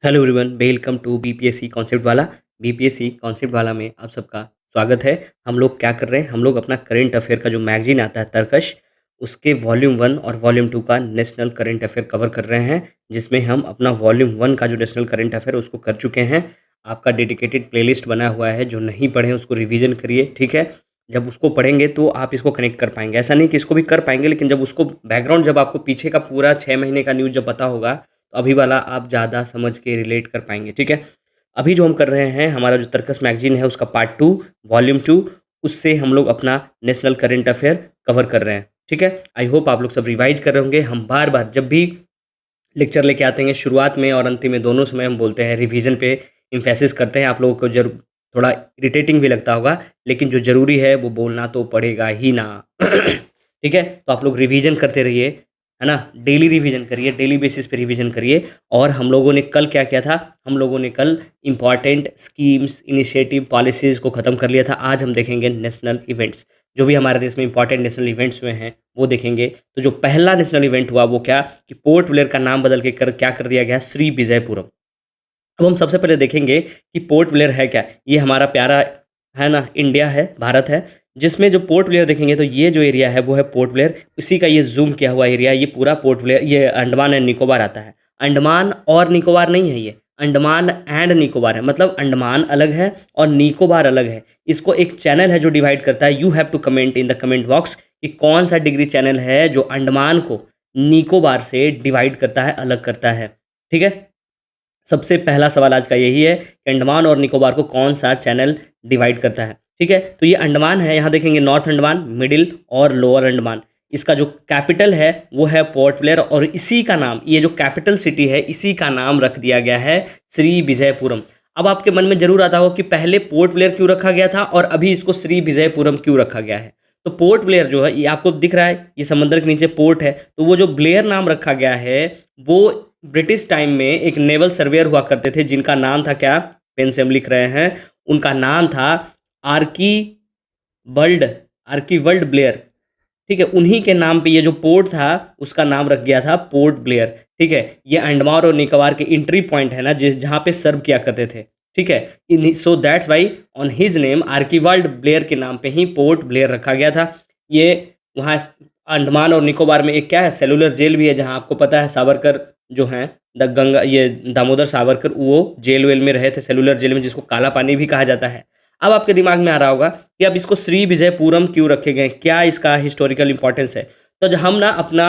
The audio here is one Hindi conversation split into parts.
Hello everyone, welcome to BPSC concept वाला। बीपीएससी कॉन्सेप्ट वाला में आप सबका स्वागत है। हम लोग क्या कर रहे हैं, हम लोग अपना करंट अफेयर का जो मैगजीन आता है तर्कश, उसके वॉल्यूम 1 और वॉल्यूम 2 का नेशनल करंट अफेयर कवर कर रहे हैं, जिसमें हम अपना वॉल्यूम 1 का जो नेशनल करंट अफेयर उसको कर चुके हैं। आपका डेडिकेटेड प्लेलिस्ट बना हुआ है, जो नहीं पढ़े उसको रिवीजन करिए, ठीक है। जब उसको पढ़ेंगे तो आप इसको कनेक्ट कर पाएंगे। ऐसा नहीं कि इसको भी कर पाएंगे, लेकिन जब उसको बैकग्राउंड, जब आपको पीछे का पूरा 6 महीने का न्यूज़ जब पता होगा, तो अभी वाला आप ज़्यादा समझ के रिलेट कर पाएंगे, ठीक है। अभी जो हम कर रहे हैं, हमारा जो तर्कस मैगजीन है उसका पार्ट 2 वॉल्यूम 2, उससे हम लोग अपना नेशनल करंट अफेयर कवर कर रहे हैं, ठीक है। आई होप आप लोग सब रिवाइज कर रहे होंगे। हम बार बार जब भी लेक्चर लेके आते हैं, शुरुआत में और अंतिम में दोनों समय हम बोलते हैं, रिवीजन पे इम्फेसिस करते हैं। आप लोगों को जरूर थोड़ा इरिटेटिंग भी लगता होगा, लेकिन जो ज़रूरी है वो बोलना तो पड़ेगा ही ना। ठीक है, तो आप लोग रिवीजन करते रहिए, है ना। डेली रिवीजन करिए, डेली बेसिस पे रिवीजन करिए। और हम लोगों ने कल क्या किया था, हम लोगों ने कल इंपॉर्टेंट स्कीम्स, इनिशिएटिव, पॉलिसीज़ को ख़त्म कर लिया था। आज हम देखेंगे नेशनल इवेंट्स, जो भी हमारे देश में इंपॉर्टेंट नेशनल इवेंट्स हुए हैं वो देखेंगे। तो जो पहला नेशनल इवेंट हुआ वो क्या, कि पोर्ट ब्लेयर का नाम बदल के क्या कर दिया गया, श्री विजयपुरम। अब हम सबसे पहले देखेंगे कि पोर्ट ब्लेयर है क्या। ये हमारा प्यारा, है ना, इंडिया है, भारत है, जिसमें जो पोर्ट ब्लेयर देखेंगे तो ये जो एरिया है वो है पोर्ट ब्लेयर। इसी का ये जूम किया हुआ एरिया, ये पूरा पोर्ट ब्लेयर, ये अंडमान एंड निकोबार आता है। अंडमान और निकोबार नहीं है, ये अंडमान एंड निकोबार है। मतलब अंडमान अलग है और निकोबार अलग है। इसको एक चैनल है जो डिवाइड करता है। You have to comment in the comment box कि कौन सा डिग्री चैनल है जो अंडमान को निकोबार से डिवाइड करता है, अलग करता है, ठीक है। सबसे पहला सवाल आज का यही है कि अंडमान और निकोबार को कौन सा चैनल डिवाइड करता है, ठीक है। तो ये अंडमान है, यहाँ देखेंगे नॉर्थ अंडमान, मिडिल और लोअर अंडमान। इसका जो कैपिटल है वो है पोर्ट ब्लेयर, और इसी का नाम, ये जो कैपिटल सिटी है, इसी का नाम रख दिया गया है श्री विजयपुरम। अब आपके मन में जरूर आता हो कि पहले पोर्ट ब्लेयर क्यों रखा गया था और अभी इसको श्री विजयपुरम क्यों रखा गया है। तो पोर्ट ब्लेयर जो है, ये आपको दिख रहा है, ये समंदर के नीचे पोर्ट है। तो वो जो ब्लेयर नाम रखा गया है, वो ब्रिटिश टाइम में एक नेवल सर्वेयर हुआ करते थे, जिनका नाम था क्या, पेन से हम लिख रहे हैं, उनका नाम था Archie world, Archie world Blair, ठीक है। उन्हीं के नाम पे ये जो पोर्ट था उसका नाम रख गया था पोर्ट ब्लेयर, ठीक है। ये अंडमान और निकोबार के एंट्री पॉइंट है ना, जिस जहाँ पे सर्व किया करते थे, ठीक है। इन so that's why on his name, Archibald Blair के नाम पे ही पोर्ट ब्लेयर रखा गया था। ये वहाँ अंडमान और निकोबार में एक क्या है, सेलुलर जेल भी है, जहाँ आपको पता है सावरकर जो हैं, द गंगा, ये दामोदर सावरकर, वो जेल वेल में रहे थे, सेलुलर जेल में, जिसको काला पानी भी कहा जाता है। अब आपके दिमाग में आ रहा होगा कि अब इसको श्री विजयपुरम क्यों रखे गए, क्या इसका हिस्टोरिकल इंपॉर्टेंस है। तो जब हम ना अपना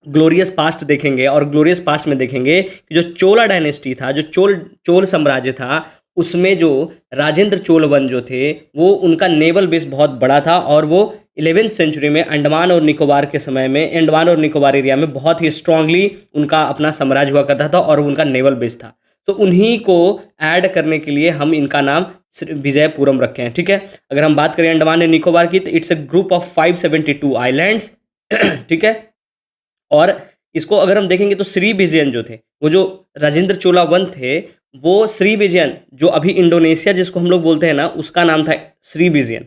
ग्लोरियस पास्ट देखेंगे, और ग्लोरियस पास्ट में देखेंगे कि जो चोला डायनेस्टी था, जो चोल साम्राज्य था, उसमें जो राजेंद्र चोल वन जो थे, वो उनका नेवल बेस बहुत बड़ा था, और वो 11वीं सेंचुरी में अंडमान और निकोबार के समय में, अंडमान और निकोबार एरिया में बहुत ही स्ट्रांगली उनका अपना साम्राज्य हुआ करता था, और उनका नेवल बेस था। तो उन्हीं को ऐड करने के लिए हम इनका नाम विजयपुरम रखे हैं, ठीक है। अगर हम बात करें अंडमान एंड निकोबार की, तो it's a group of 572 islands, ठीक है। और इसको अगर हम देखेंगे तो श्री विजयन जो थे, वो जो राजेंद्र चोला वन थे, वो श्री विजयन, जो अभी इंडोनेशिया जिसको हम लोग बोलते हैं ना, उसका नाम था श्री विजयन।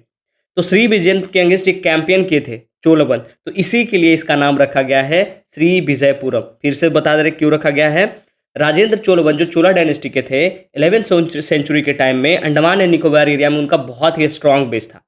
तो श्री विजयन के अगेंस्ट एक कैंपेन किए थे चोलवन, तो इसी के लिए इसका नाम रखा गया है श्री विजयपुरम। फिर से बता दे रहे क्यों रखा गया है। राजेंद्र चोलवन जो चोला डायनेस्टी के थे, 11वीं सेंचुरी के टाइम में अंडमान एंड निकोबार एरिया में उनका बहुत ही स्ट्रांग बेस था।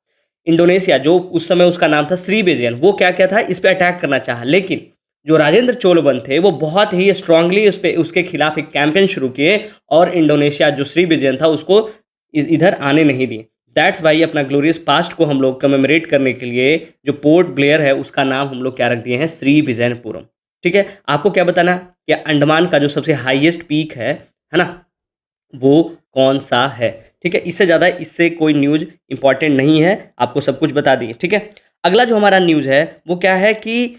इंडोनेशिया जो उस समय उसका नाम था श्री विजयन, वो क्या क्या था, इस पर अटैक करना चाहा, लेकिन जो राजेंद्र चोलवन थे वो बहुत ही स्ट्रांगली उसके खिलाफ एक कैंपेन शुरू किए, और इंडोनेशिया जो श्री विजयन था उसको इधर आने नहीं दिए। दैट्स वाई अपना ग्लोरियस पास्ट को हम लोग कमेमोरेट करने के लिए जो पोर्ट ब्लेयर है उसका नाम हम लोग क्या रख दिए हैं, श्री विजयपुरम, ठीक है। आपको क्या बताना कि अंडमान का जो सबसे हाईएस्ट पीक है ना, वो कौन सा है, ठीक है। इससे ज़्यादा इससे कोई न्यूज़ इंपॉर्टेंट नहीं है, आपको सब कुछ बता दिए, ठीक है। अगला जो हमारा न्यूज़ है वो क्या है कि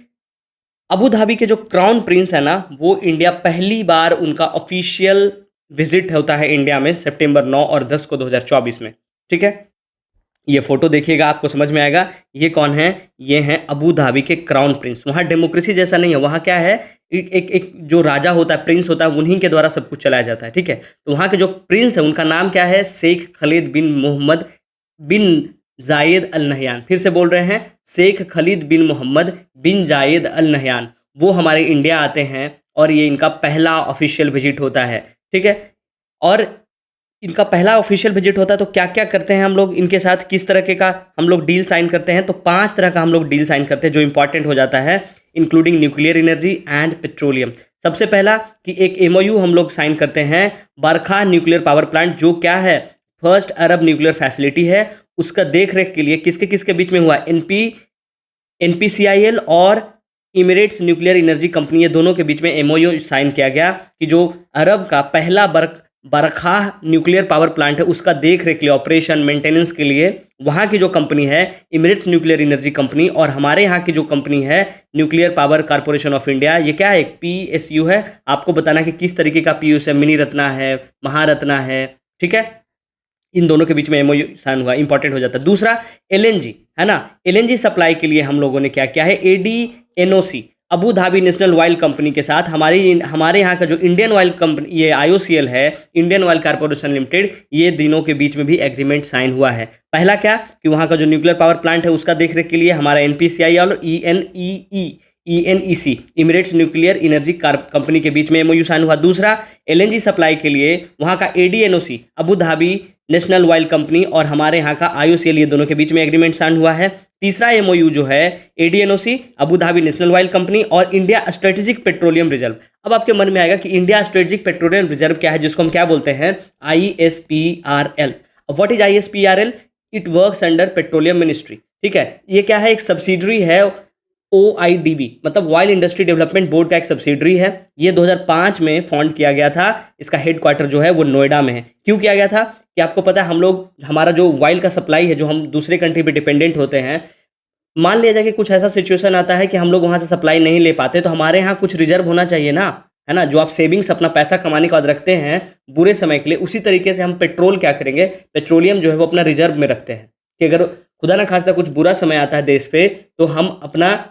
अबू धाबी के जो क्राउन प्रिंस है ना, वो इंडिया पहली बार उनका ऑफिशियल विजिट होता है इंडिया में सितंबर 9 और 10 को 2024 में, ठीक है। ये फोटो देखिएगा, आपको समझ में आएगा ये कौन है। ये हैं अबू धाबी के क्राउन प्रिंस। वहाँ डेमोक्रेसी जैसा नहीं है, वहाँ क्या है, एक जो राजा होता है, प्रिंस होता है, उन्हीं के द्वारा सब कुछ चलाया जाता है, ठीक है। तो वहाँ के जो प्रिंस है उनका नाम क्या है, शेख खालिद बिन मोहम्मद बिन जायद अल नहयान। फिर से बोल रहे हैं, शेख खालिद बिन मोहम्मद बिन जायद अल नहयान। वो हमारे इंडिया आते हैं और ये इनका पहला ऑफिशियल विजिट होता है, ठीक है। और इनका पहला ऑफिशियल विजिट होता है, तो क्या क्या करते हैं हम लोग इनके साथ, किस तरह के का हम लोग डील साइन करते हैं, तो 5 तरह का हम लोग डील साइन करते हैं जो इंपॉर्टेंट हो जाता है, including nuclear energy and petroleum. सबसे पहला कि एक एमओयू हम लोग साइन करते हैं बरखा न्यूक्लियर पावर प्लांट, जो क्या है फर्स्ट अरब न्यूक्लियर फैसिलिटी है, उसका देख रेख के लिए किसके किसके बीच में हुआ, एनपीसीआईएल और इमिरेट्स न्यूक्लियर एनर्जी कंपनी, ये दोनों के बीच में एमओयू साइन किया गया कि जो अरब का पहला बरखा न्यूक्लियर पावर प्लांट है उसका देख रेख के लिए, ऑपरेशन मेंटेनेंस के लिए वहाँ की जो कंपनी है इमिरेट्स न्यूक्लियर एनर्जी कंपनी, और हमारे यहाँ की जो कंपनी है nuclear power corporation of India, ये क्या है, एक पीएसयू है। आपको बताना कि किस तरीके का पीयूष है, मिनी रत्ना है, महारत्ना है, ठीक है। इन दोनों के बीच में एमओयू साइन हुआ, इंपॉर्टेंट हो जाता है। दूसरा एलएनजी है ना, एलएनजी सप्लाई के लिए हम लोगों ने क्या किया है, ADNOC Abu Dhabi national oil company के साथ हमारे यहाँ का जो इंडियन ऑयल कंपनी, ये आईओसीएल है, इंडियन ऑयल कॉर्पोरेशन लिमिटेड, ये दिनों के बीच में भी एग्रीमेंट साइन हुआ है। पहला क्या कि वहाँ का जो न्यूक्लियर पावर प्लांट है उसका देखरेख के लिए हमारा एनपीसीआई और ईएनईसी इमिरेट्स न्यूक्लियर एनर्जी कंपनी के बीच में एमओयू साइन हुआ। दूसरा एलएनजी सप्लाई के लिए वहाँ का ADNOC Abu Dhabi national oil company और हमारे यहाँ का आईओसीएल, ये दोनों के बीच में एग्रीमेंट साइन हुआ है। तीसरा एमओयू जो है ADNOC Abu Dhabi national oil company और इंडिया स्ट्रेटेजिक पेट्रोलियम रिजर्व। अब आपके मन में आएगा कि इंडिया स्ट्रेटेजिक पेट्रोलियम रिजर्व क्या है, जिसको हम क्या बोलते हैं, ISPRL. What is ISPRL? It works under petroleum ministry, ठीक है। ये क्या है, एक सब्सिडरी है ओआईडीबी, मतलब ऑयल इंडस्ट्री डेवलपमेंट बोर्ड का एक सब्सिडरी है। ये 2005 में फाउंड किया गया था। इसका हेडक्वार्टर जो है वो नोएडा में है। क्यों किया गया था कि आपको पता है, हम लोग हमारा जो ऑयल का सप्लाई है, जो हम दूसरे कंट्री पे डिपेंडेंट होते हैं, मान लिया जाए कि कुछ ऐसा सिचुएशन आता है कि हम लोग वहाँ से सप्लाई नहीं ले पाते, तो हमारे यहाँ कुछ रिजर्व होना चाहिए ना, है ना। जो आप सेविंग्स अपना पैसा कमाने के बाद रखते हैं बुरे समय के लिए, उसी तरीके से हम पेट्रोल क्या करेंगे, पेट्रोलियम जो है वो अपना रिजर्व में रखते हैं कि अगर खुदा ना खास्ता कुछ बुरा समय आता है देश पे, तो हम अपना,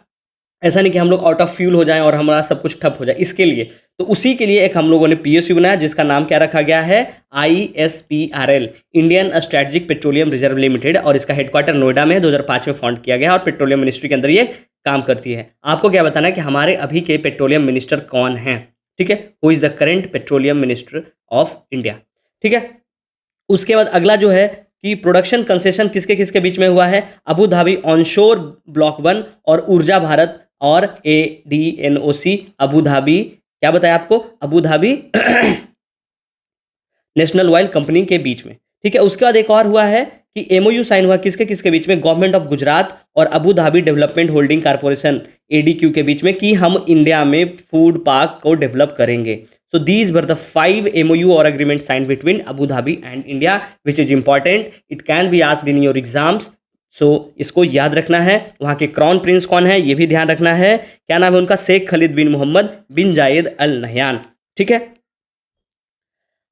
ऐसा नहीं कि हम लोग आउट ऑफ फ्यूल हो जाएं और हमारा सब कुछ ठप हो जाए, इसके लिए तो उसी के लिए एक हम लोगों ने पीएसयू बनाया, जिसका नाम क्या रखा गया है, ISPRL, Indian strategic petroleum reserve limited, और इसका हेडक्वार्टर नोएडा में 2005 में फाउंड किया गया और पेट्रोलियम मिनिस्ट्री के अंदर ये काम करती है। आपको क्या बताना है कि हमारे अभी के पेट्रोलियम मिनिस्टर कौन हैं, ठीक है, who is the current petroleum minister of India, ठीक है। उसके बाद अगला जो है कि प्रोडक्शन कंसेशन किसके किसके बीच में हुआ है, अबू धाबी ऑनशोर ब्लॉक 1 और ऊर्जा भारत और एडीएनओसी अबू धाबी, क्या बताया आपको, Abu Dhabi national oil company के बीच में, ठीक है। उसके बाद एक और हुआ है कि एमओयू साइन हुआ किसके किसके बीच में, गवर्नमेंट ऑफ गुजरात और Abu Dhabi development holding corporation ADQ के बीच में, कि हम इंडिया में फूड पार्क को डेवलप करेंगे। So these were the 5 MOU or agreements signed between Abu Dhabi and India, which is important. It can be asked in your exams. So इसको याद रखना है। वहाँ के क्राउन प्रिंस कौन है ये भी ध्यान रखना है, क्या नाम है उनका, शेख खालिद बिन मोहम्मद बिन जायद अल नहयान, ठीक है।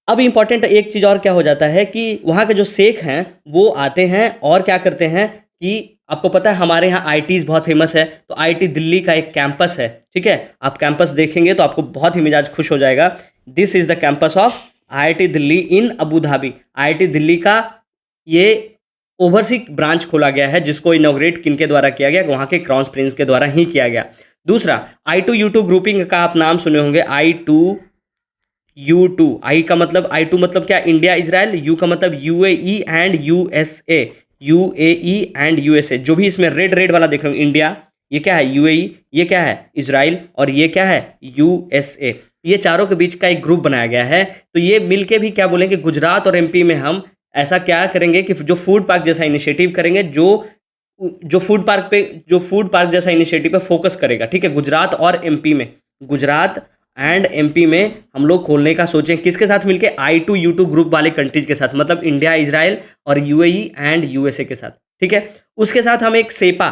अब इंपॉर्टेंट एक चीज़ और क्या हो जाता है कि वहाँ के जो शेख हैं वो आते हैं और क्या करते हैं कि आपको पता है हमारे यहाँ आईटीज़ बहुत फेमस है, तो आईटी दिल्ली का एक कैंपस है, ठीक है। आप कैंपस देखेंगे तो आपको बहुत ही मिजाज खुश हो जाएगा। This is the campus of IIT Delhi in Abu Dhabi. IIT Delhi का ये ओवरसीज ब्रांच खोला गया है, जिसको इनॉग्रेट किनके द्वारा किया गया, वहाँ के क्राउन प्रिंस के द्वारा ही किया गया। दूसरा I2U2 ग्रुपिंग का आप नाम सुने होंगे, I2U2, आई का मतलब I2 मतलब क्या, इंडिया इजराइल, यू का मतलब UAE and USA, UAE and USA. जो भी इसमें रेड रेड वाला देख रहे हो, इंडिया, ये क्या है यूएई, ये क्या है इजराइल, और ये क्या है यूएसए। ये चारों के बीच का एक ग्रुप बनाया गया है। तो ये मिलके भी क्या बोलेंगे, गुजरात और एमपी में हम ऐसा क्या करेंगे कि जो फूड पार्क जैसा इनिशिएटिव करेंगे, जो फूड पार्क जैसा इनिशिएटिव पे फोकस करेगा, ठीक है। गुजरात और एमपी में, गुजरात एंड एमपी में हम लोग खोलने का सोचें, किसके साथ मिलके, I2U2 ग्रुप वाले कंट्रीज के साथ, मतलब इंडिया, इजराइल और यूएई एंड यूएसए के साथ, ठीक है। उसके साथ हम एक सेपा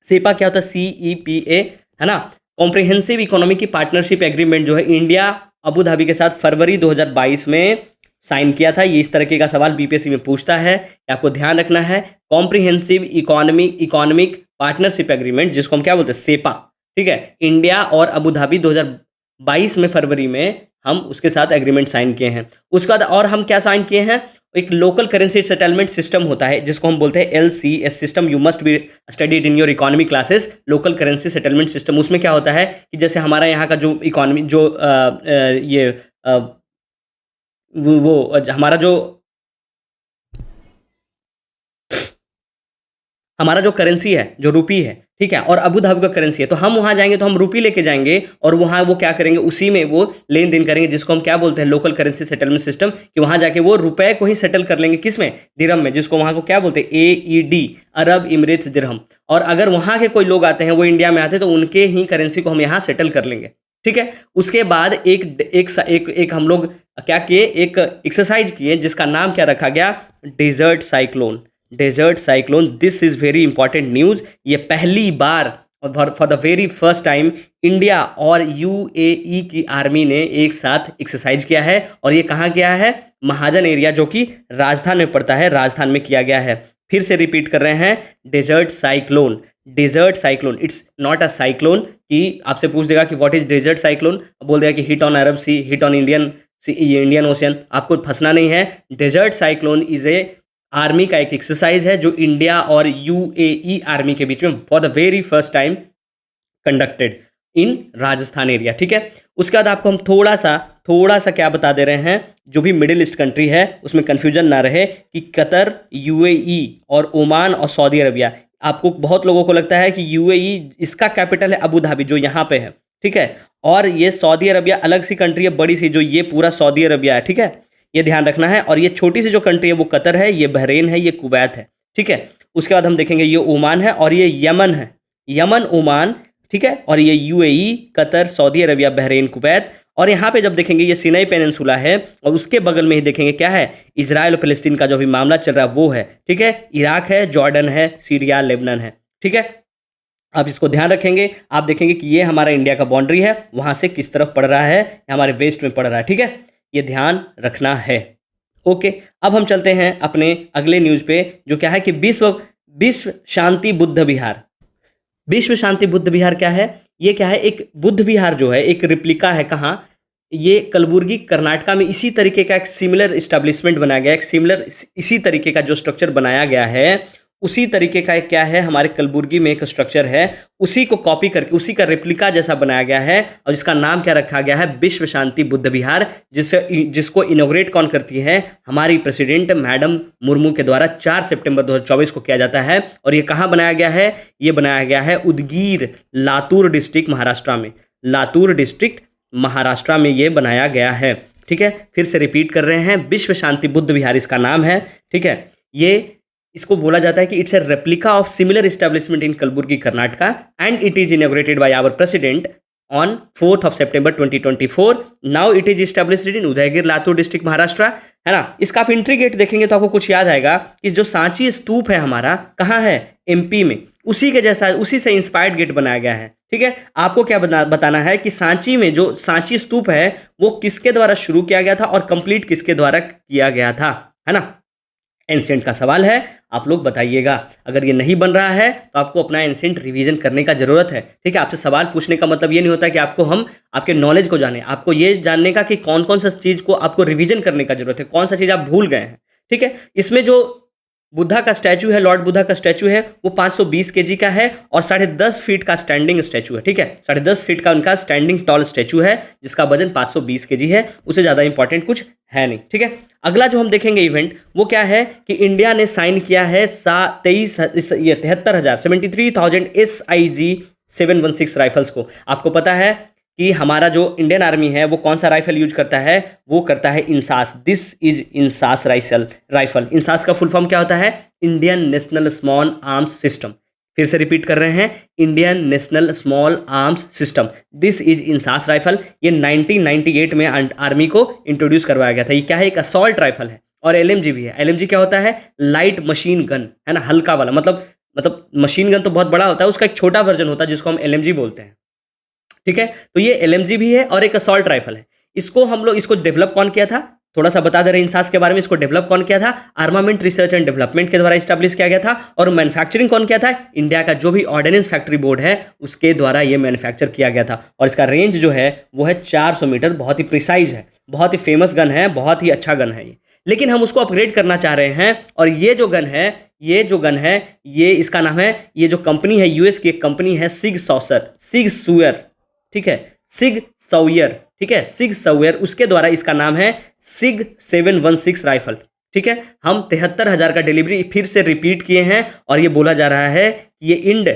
क्या होता है, CEPA, है ना, कॉम्प्रिहेंसिव इकोनॉमिक की पार्टनरशिप एग्रीमेंट, जो है इंडिया अबू धाबी के साथ फरवरी 2022 में साइन किया था। ये इस तरीके का सवाल बीपीएससी में पूछता है, आपको ध्यान रखना है। कॉम्प्रिहेंसिव इकोनॉमिक पार्टनरशिप एग्रीमेंट, जिसको हम क्या बोलते हैं, सेपा, ठीक है। इंडिया और अबू धाबी 2022 में फरवरी में हम उसके साथ एग्रीमेंट साइन किए हैं। उसके बाद और हम क्या साइन किए हैं, एक लोकल करेंसी सेटलमेंट सिस्टम होता है, जिसको हम बोलते हैं LCS system. You must be studied in your economy classes, local currency settlement system. उसमें क्या होता है कि जैसे हमारा यहाँ का जो इकोनॉमी, जो ये हमारा जो करेंसी है, जो रुपी है, ठीक है, और अबू धाबी का करेंसी है, तो हम वहाँ जाएंगे तो हम रुपी लेके जाएंगे और वहाँ वो क्या करेंगे, उसी में वो लेन देन करेंगे, जिसको हम क्या बोलते हैं, लोकल करेंसी सेटलमेंट सिस्टम, कि वहाँ जाके वो रुपए को ही सेटल कर लेंगे, किस में, दिरहम में, जिसको वहाँ को क्या बोलते हैं, AED, अरब इमरेट्स दिरहम। और अगर वहाँ के कोई लोग आते हैं, वो इंडिया में आते हैं, तो उनके ही करेंसी को हम यहाँ सेटल कर लेंगे, ठीक है। उसके बाद एक हम लोग क्या किए, एक एक्सरसाइज किए जिसका नाम क्या रखा गया, desert cyclone. Desert cyclone, this is very important news. ये पहली बार for the very first time India और UAE की आर्मी ने एक साथ एक्सरसाइज किया है, और ये कहाँ किया है, महाजन एरिया, जो कि राजस्थान में पड़ता है, राजस्थान में किया गया है। फिर से रिपीट कर रहे हैं, desert cyclone, desert cyclone, it's not a cyclone. कि आपसे पूछ देगा कि व्हाट इज डेजर्ट साइक्लोन, बोल देगा कि hit on Arab sea, hit on Indian ocean, आपको फंसना नहीं है। Desert cyclone is a army का एक एक्सरसाइज है जो इंडिया और UAE आर्मी के बीच में for the very first time conducted in Rajasthan area, ठीक है। उसके बाद आपको हम थोड़ा सा क्या बता दे रहे हैं, जो भी मिडिल ईस्ट कंट्री है उसमें कंफ्यूजन ना रहे, कि कतर, UAE और ओमान और सऊदी अरबिया, आपको बहुत लोगों को लगता है कि UAE इसका कैपिटल है अबू धाबी, जो यहाँ पे है, ठीक है, और ये सऊदी अरबिया अलग सी कंट्री है बड़ी सी, जो ये पूरा सऊदी अरबिया है, ठीक है, ये ध्यान रखना है। और ये छोटी सी जो कंट्री है वो कतर है, ये बहरीन है, ये कुवैत है, ठीक है। उसके बाद हम देखेंगे ये ओमान है, और ये यमन है, यमन, ओमान, ठीक है, और ये UAE, Qatar, Saudi Arabia, Bahrain, Kuwait. और यहाँ पे जब देखेंगे ये सिनाई पेनिनसुला है, और उसके बगल में ही देखेंगे क्या है, इजराइल और फिलिस्तीन का जो भी मामला चल रहा है वो है, ठीक है। इराक है, जॉर्डन है, सीरिया, लेबनान है, ठीक है। आप इसको ध्यान रखेंगे, आप देखेंगे कि ये हमारा इंडिया का बाउंड्री है, वहाँ से किस तरफ पड़ रहा है, हमारे वेस्ट में पड़ रहा है, ठीक है, ये ध्यान रखना है। ओके, अब हम चलते हैं अपने अगले न्यूज़ पे, जो क्या है कि विश्व शांति बुद्ध विहार। विश्व शांति बुद्ध विहार क्या है, ये क्या है, एक बुद्ध विहार जो है, एक रिप्लिका है, कहाँ, ये कलबुर्गी कर्नाटका में इसी तरीके का एक सिमिलर इस्टेब्लिशमेंट बनाया गया है, एक सिमिलर इसी तरीके का जो स्ट्रक्चर बनाया गया है, उसी तरीके का एक क्या है, हमारे कलबुर्गी में एक स्ट्रक्चर है, उसी को कॉपी करके उसी का रेप्लिका जैसा बनाया गया है, और जिसका नाम क्या रखा गया है, विश्व शांति बुद्ध विहार, जिसको इनॉग्रेट कौन करती है, हमारी प्रेसिडेंट मैडम मुर्मू के द्वारा 4 सितंबर 2024 को किया जाता है। और ये कहाँ बनाया गया है, ये बनाया गया है उदगीर, लातूर डिस्ट्रिक्ट, महाराष्ट्र में, लातूर डिस्ट्रिक्ट महाराष्ट्र में ये बनाया गया है, ठीक है। फिर से रिपीट कर रहे हैं, विश्व शांति बुद्ध विहार इसका नाम है, ठीक है। ये इसको बोला जाता है कि it's a replica of similar establishment in Kalaburagi Karnataka, and it is inaugurated by our president on 4 सितंबर 2024। Now it is established in Udaygir, Latur district, Maharashtra, है ना। इसका आप एंट्री गेट देखेंगे तो आपको कुछ याद आएगा कि जो सांची स्तूप है हमारा, कहाँ है, MP में, उसी के जैसा, उसी से इंस्पायर्ड गेट बनाया गया है, ठीक है। आपको क्या बताना है कि सांची में जो सांची स्तूप है वो किसके द्वारा शुरू किया गया था और कंप्लीट किसके द्वारा किया गया था, है ना। एंसेंट का सवाल है, आप लोग बताइएगा। अगर ये नहीं बन रहा है तो आपको अपना एंसेंट रिवीजन करने का जरूरत है, ठीक है। आपसे सवाल पूछने का मतलब ये नहीं होता कि हम आपके नॉलेज को जाने, आपको ये जानने का कि कौन कौन सा चीज़ को आपको रिवीजन करने का जरूरत है, कौन सा चीज़ आप भूल गए हैं, ठीक है। इसमें जो बुद्धा का स्टैचू है, लॉर्ड बुद्धा का स्टैचू है, वो 520 kg का है, और 10.5 फीट का स्टैंडिंग स्टैचू है, ठीक है। 10.5 फीट का उनका स्टैंडिंग टॉल स्टैचू है, जिसका वजन 520 kg है, उससे ज़्यादा इंपॉर्टेंट कुछ है नहीं, ठीक है। अगला जो हम देखेंगे इवेंट, वो क्या है कि इंडिया ने साइन किया है 73,000 SIG 716 राइफल्स को। आपको पता है कि हमारा जो इंडियन आर्मी है वो कौन सा राइफल यूज करता है, वो करता है INSAS, this is INSAS rifle. INSAS का फुल फॉर्म क्या होता है, Indian national small arms system. फिर से रिपीट कर रहे हैं, Indian national small arms system, this is INSAS rifle. ये 1998 में आर्मी को इंट्रोड्यूस करवाया गया था। ये क्या है, एक असॉल्ट राइफल है, और LMG भी है। LMG क्या होता है, लाइट मशीन गन, है ना, हल्का वाला, मतलब मशीन गन तो बहुत बड़ा होता है, उसका एक छोटा वर्जन होता है जिसको हम LMG बोलते हैं, ठीक है। तो ये LMG भी है और एक असॉल्ट राइफल है। इसको डेवलप कौन किया था, थोड़ा सा बता दे रहे हैं इंसास के बारे में। इसको डेवलप कौन किया था, आर्मामेंट रिसर्च एंड डेवलपमेंट के द्वारा इस्टेब्लिश किया गया था। और मैन्युफैक्चरिंग कौन किया था, इंडिया का जो भी ऑर्डिनेंस फैक्ट्री बोर्ड है उसके द्वारा ये मैन्युफैक्चर किया गया था। और इसका रेंज जो है वो है 400 मीटर, बहुत ही प्रिसाइज है, बहुत ही फेमस गन है, बहुत ही अच्छा गन है ये। लेकिन हम उसको अपग्रेड करना चाह रहे हैं, और ये जो गन है ये इसका नाम है, ये जो कंपनी है US की एक कंपनी है सिग सूअर, ठीक है, सिग सॉयर, ठीक है, सिग सॉयर, उसके द्वारा इसका नाम है सिग 716 राइफल, ठीक है। हम 73,000 का डिलीवरी फिर से रिपीट किए हैं और ये बोला जा रहा है कि ये इंड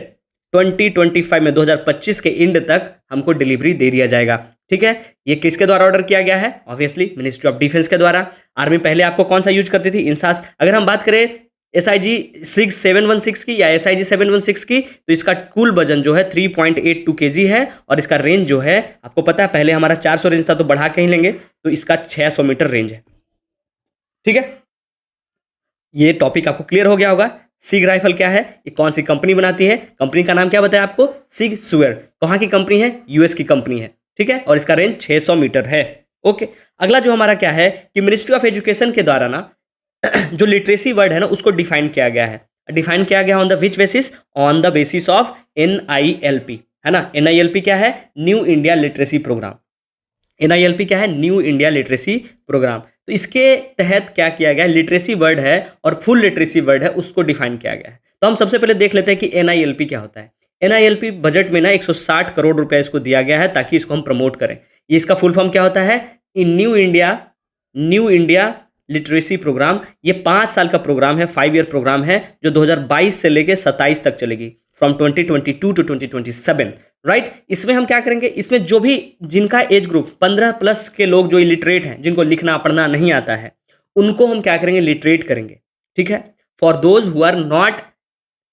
2025 में 2025 के इंड तक हमको डिलीवरी दे दिया जाएगा, ठीक है। ये किसके द्वारा ऑर्डर किया गया है? ऑब्वियसली मिनिस्ट्री ऑफ डिफेंस के द्वारा। आर्मी पहले आपको कौन सा यूज करती थी? इंसास। अगर हम बात करें SIG 716 की या SIG 716 की, तो इसका कुल वजन जो है 3.82 kg है और इसका रेंज जो है आपको पता है, पहले हमारा 400 रेंज था तो बढ़ा के ही लेंगे, तो इसका 600 मीटर रेंज है, ठीक है। ये टॉपिक आपको क्लियर हो गया होगा। सिग राइफल क्या है, ये कौन सी कंपनी बनाती है, कंपनी का नाम क्या बताया आपको? सिग सुअर। कहाँ की कंपनी है? US की कंपनी है, ठीक है, और इसका रेंज 600 मीटर है। ओके, अगला जो हमारा क्या है कि मिनिस्ट्री ऑफ एजुकेशन के द्वारा ना जो लिटरेसी वर्ड है ना उसको डिफाइन किया गया है। डिफाइन किया गया on the which basis? On the basis of NILP, है ना। NILP क्या है? New India literacy programme. NILP क्या है? New India literacy programme. तो इसके तहत क्या किया गया है? लिटरेसी वर्ड है और फुल लिटरेसी वर्ड है, उसको डिफाइन किया गया है। तो हम सबसे पहले देख लेते हैं कि NILP क्या होता है। NILP बजट में ना 160 करोड़ रुपया इसको दिया गया है ताकि इसको हम प्रमोट करें। ये इसका फुल फॉर्म क्या होता है? New India literacy programme. ये 5 साल का प्रोग्राम है, 5 ईयर प्रोग्राम है, जो 2022 से लेके 27 तक चलेगी, फ्रॉम 2022 टू 2027, राइट। इसमें हम क्या करेंगे? इसमें जो भी जिनका एज ग्रुप 15 प्लस के लोग जो इलिटरेट हैं, जिनको लिखना पढ़ना नहीं आता है, उनको हम क्या करेंगे? लिटरेट करेंगे, ठीक है। For those who are not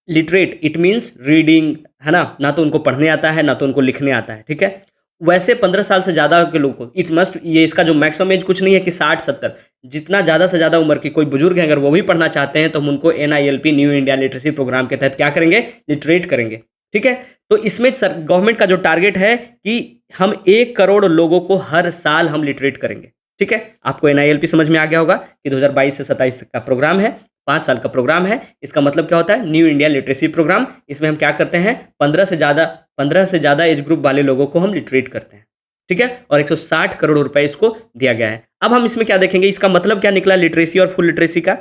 literate, it means reading, है ना तो उनको पढ़ने आता है ना तो उनको लिखने आता है, ठीक है। वैसे 15 साल से ज़्यादा के लोगों को इट मस्ट, ये इसका जो मैक्सिमम एज कुछ नहीं है कि 60-70, जितना ज़्यादा से ज़्यादा उम्र की कोई बुजुर्ग हैं अगर वो भी पढ़ना चाहते हैं तो हम उनको NILP new India literacy programme के तहत क्या करेंगे? लिटरेट करेंगे, ठीक है। तो इसमें गवर्नमेंट का जो टारगेट है कि हम 1 करोड़ लोगों को हर साल हम लिटरेट करेंगे, ठीक है। आपको NILP समझ में आ गया होगा कि 2022 से 27 का प्रोग्राम है, 5 साल का प्रोग्राम है। इसका मतलब क्या होता है? New India literacy programme. इसमें हम क्या करते हैं? 15 से ज़्यादा एज ग्रुप वाले लोगों को हम लिटरेट करते हैं, ठीक है, और 160 करोड़ रुपए इसको दिया गया है। अब हम इसमें क्या देखेंगे? इसका मतलब क्या निकला लिटरेसी और फुल लिटरेसी का?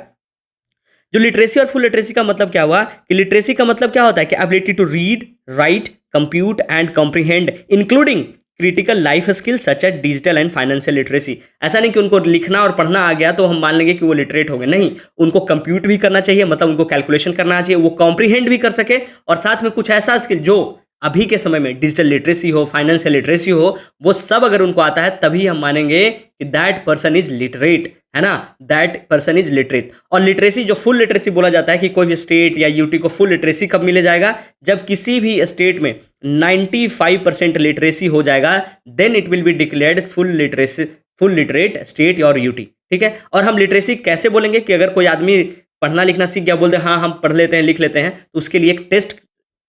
जो लिटरेसी और फुल लिटरेसी का मतलब क्या हुआ कि लिटरेसी का मतलब क्या होता है कि ability to read, write, compute and comprehend including critical life skill such as digital and financial literacy. ऐसा नहीं कि उनको लिखना और पढ़ना आ गया तो हम मान लेंगे कि वो लिटरेट हो गए, नहीं, उनको कंप्यूट भी करना चाहिए, मतलब उनको कैलकुलेशन करना चाहिए, वो कॉम्प्रीहेंड भी कर सके, और साथ में कुछ ऐसा स्किल जो अभी के समय में डिजिटल लिटरेसी हो, फाइनेंशियल लिटरेसी हो, वो सब अगर उनको आता है तभी हम मानेंगे कि दैट पर्सन इज लिटरेट, है ना, दैट पर्सन इज लिटरेट। और लिटरेसी जो फुल लिटरेसी बोला जाता है कि कोई भी स्टेट या यूटी को फुल लिटरेसी कब मिले जाएगा? जब किसी भी स्टेट में 95% लिटरेसी हो जाएगा, then it will be declared full literate state और यूटी, ठीक है। और हम लिटरेसी कैसे बोलेंगे कि अगर कोई आदमी पढ़ना लिखना सीख गया, बोलते हाँ हम पढ़ लेते हैं लिख लेते हैं, तो उसके लिए एक टेस्ट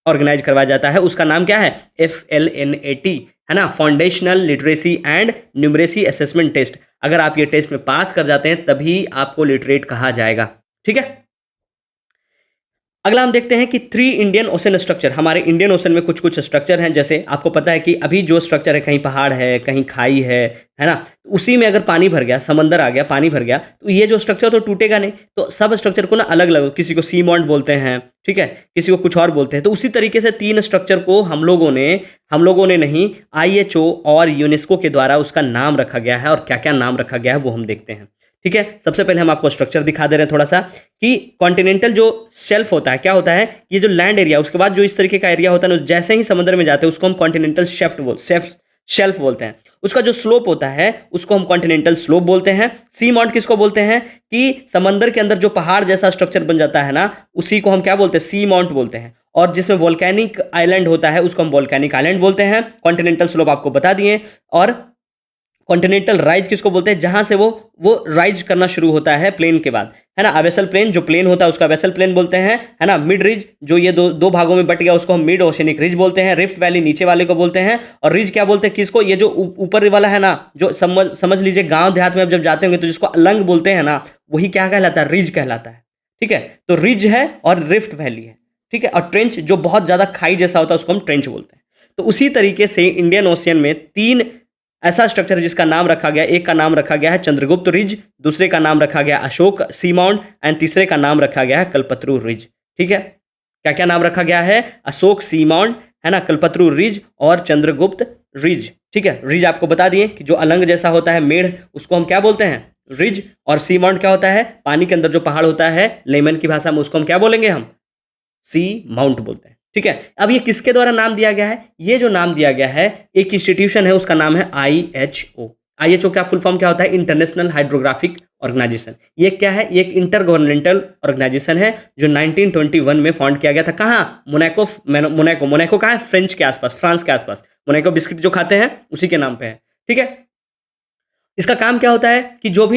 ऑर्गेनाइज करवाया जाता है, उसका नाम क्या है? FLNAT, है ना, foundational literacy and numeracy assessment test. अगर आप ये टेस्ट में पास कर जाते हैं तभी आपको लिटरेट कहा जाएगा, ठीक है। अगला हम देखते हैं कि 3 इंडियन ओशन स्ट्रक्चर। हमारे इंडियन ओशन में कुछ कुछ स्ट्रक्चर हैं, जैसे आपको पता है कि अभी जो स्ट्रक्चर है, कहीं पहाड़ है, कहीं खाई है ना, उसी में अगर पानी भर गया, समंदर आ गया, पानी भर गया, तो ये जो स्ट्रक्चर तो टूटेगा नहीं। तो सब स्ट्रक्चर को ना अलग अलग, किसी को सी मॉन्ट बोलते हैं, ठीक है, किसी को कुछ और बोलते हैं। तो उसी तरीके से 3 स्ट्रक्चर को हम लोगों ने नहीं, IHO और यूनेस्को के द्वारा उसका नाम रखा गया है, और क्या क्या नाम रखा गया है वो हम देखते हैं, ठीक है। सबसे पहले हम आपको स्ट्रक्चर दिखा दे रहे हैं थोड़ा सा कि कॉन्टिनेंटल जो शेल्फ होता है, क्या होता है? ये जो लैंड एरिया, उसके बाद जो इस तरीके का एरिया होता है ना, जैसे ही समंदर में जाते हैं उसको हम कॉन्टिनेंटल शेल्फ बोलते हैं। उसका जो स्लोप होता है उसको हम कॉन्टिनेंटल स्लोप बोलते हैं। सी माउंट किसको बोलते हैं? कि समंदर के अंदर जो पहाड़ जैसा स्ट्रक्चर बन जाता है ना, उसी को हम क्या बोलते हैं? सी माउंट बोलते हैं। और जिसमें वोल्केनिक आइलैंड होता है उसको हम वोल्केनिक आइलैंड बोलते हैं। कॉन्टिनेंटल स्लोप आपको बता दिए। और कॉन्टिनेंटल राइज किसको बोलते हैं? जहां से वो राइज करना शुरू होता है प्लेन के बाद, है ना। अवेसल प्लेन जो प्लेन होता है उसका अवेसल प्लेन बोलते हैं, है ना। मिड रिज जो ये दो भागों में बट गया उसको हम मिड ओशनिक रिज बोलते हैं। रिफ्ट वैली नीचे वाले को बोलते हैं। और रिज क्या बोलते हैं किसको? ये जो ऊपर वाला है ना, जो समझ लीजिए गांव देहात में अब जब जाते होंगे तो जिसको अलंग बोलते हैं ना, वही क्या कहलाता है? रिज कहलाता है, ठीक है। तो रिज है और रिफ्ट वैली है, ठीक है। और ट्रेंच जो बहुत ज्यादा खाई जैसा होता है उसको हम ट्रेंच बोलते हैं। तो उसी तरीके से इंडियन ओशियन में 3 ऐसा स्ट्रक्चर है जिसका नाम रखा गया, एक का नाम रखा गया है चंद्रगुप्त रिज, दूसरे का नाम रखा गया अशोक सी माउंट, एंड तीसरे का नाम रखा गया है कल्पतरू रिज, ठीक है। क्या क्या नाम रखा गया है? अशोक सी माउंट, है ना, कल्पतरू रिज और चंद्रगुप्त रिज, ठीक है, रिज आपको बता दिए कि जो अलंग जैसा होता है मेढ़, उसको हम क्या बोलते हैं, रिज। और सी माउंट क्या होता है, पानी के अंदर जो पहाड़ होता है, लेमन की भाषा में उसको हम क्या बोलेंगे, हम सी माउंट बोलते हैं। ठीक है, अब ये किसके द्वारा नाम दिया गया है, ये जो नाम दिया गया है एक इंस्टीट्यूशन है, उसका नाम है IHO। IHO का फुल फॉर्म क्या होता है, इंटरनेशनल हाइड्रोग्राफिक ऑर्गेनाइजेशन। ये क्या है, ये एक इंटर गवर्नमेंटल ऑर्गेनाइजेशन है जो 1921 में फाउंड किया गया था। कहाँ, मोनाको। मोनाको कहाँ है, फ्रेंच के आसपास, फ्रांस के आसपास। मोनाको बिस्किट जो खाते हैं उसी के नाम पे है। ठीक है, इसका काम क्या होता है कि जो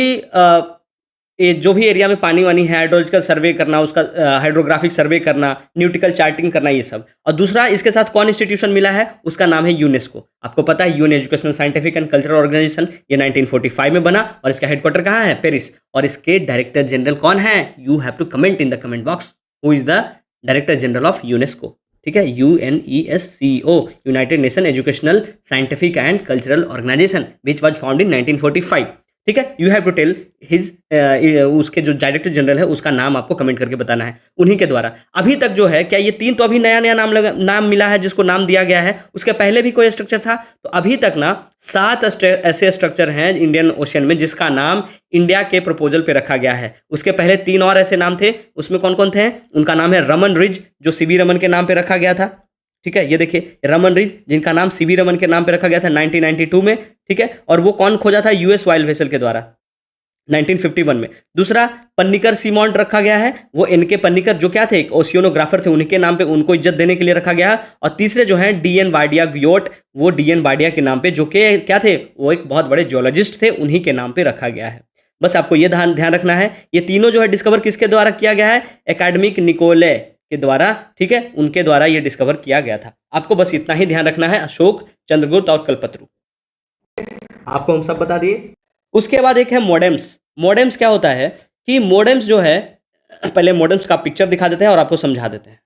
भी एरिया में पानी वानी है, हाइड्रोलॉजिकल सर्वे करना, उसका हाइड्रोग्राफिक सर्वे करना, न्यूटिकल चार्टिंग करना, ये सब। और दूसरा इसके साथ कौन इंस्टीट्यूशन मिला है, उसका नाम है यूनेस्को। आपको पता है, UN educational scientific and cultural organisation, ये 1945 में बना और इसका हेडक्वार्टर कहाँ है, पेरिस। और इसके डायरेक्टर जनरल कौन है, you have to comment in the comment box who is the director general of UNESCO. ठीक है, UNESCO, united nation educational scientific and cultural organisation, which was found in 1945। ठीक है, you have to tell his, उसके जो डायरेक्टर जनरल है उसका नाम आपको कमेंट करके बताना है, उन्हीं के द्वारा। अभी तक जो है, क्या ये 3 तो अभी नया नया नाम मिला है जिसको नाम दिया गया है, उसके पहले भी कोई स्ट्रक्चर था? तो अभी तक ना 7 ऐसे स्ट्रक्चर हैं इंडियन ओशन में जिसका नाम इंडिया के प्रपोजल पे रखा गया है। उसके पहले 3 और ऐसे नाम थे, उसमें कौन कौन थे, उनका नाम है रमन रिज, जो सीवी रमन के नाम पे रखा गया था। ठीक है, ये देखिए रमन रिज, जिनका नाम सीवी रमन के नाम पे रखा गया था 1992 में। ठीक है, और वो कौन खोजा था, US वाइल्ड वेसल के द्वारा 1951 में। दूसरा पन्निकर सीमाउंट रखा गया है, वो इनके पन्निकर जो क्या थे, एक ओशियोनोग्राफर थे, उनके नाम पे उनको इज्जत देने के लिए रखा गया। और तीसरे जो हैं DN वाडिया ग्योट, वो DN वाडिया के नाम पे, जो कि क्या थे, वो एक बहुत बड़े जियोलॉजिस्ट थे, उन्हीं के नाम पे रखा गया है। बस आपको ये ध्यान रखना है, ये तीनों जो है डिस्कवर किसके द्वारा किया गया है, एकेडमिक निकोले के द्वारा। ठीक है, उनके द्वारा ये डिस्कवर किया गया था। आपको बस इतना ही ध्यान रखना है, अशोक, चंद्रगुप्त और कल्पतरु, आपको हम सब बता दिए। उसके बाद एक है मोडेम्स। मोडेम्स क्या होता है कि मोडेम्स जो है, पहले मोडेम्स का पिक्चर दिखा देते हैं और आपको समझा देते हैं।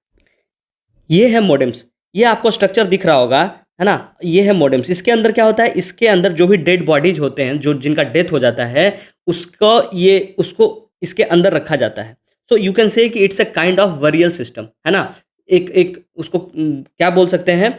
ये है मोडेम्स, ये आपको स्ट्रक्चर दिख रहा होगा, है ना, ये है मोडेम्स। इसके अंदर क्या होता है, इसके अंदर जो भी डेड बॉडीज होते हैं, जो जिनका डेथ हो जाता है, उसको इसके अंदर रखा जाता है। तो you can say that it's a kind of वरियल सिस्टम, है ना। एक उसको क्या बोल सकते हैं,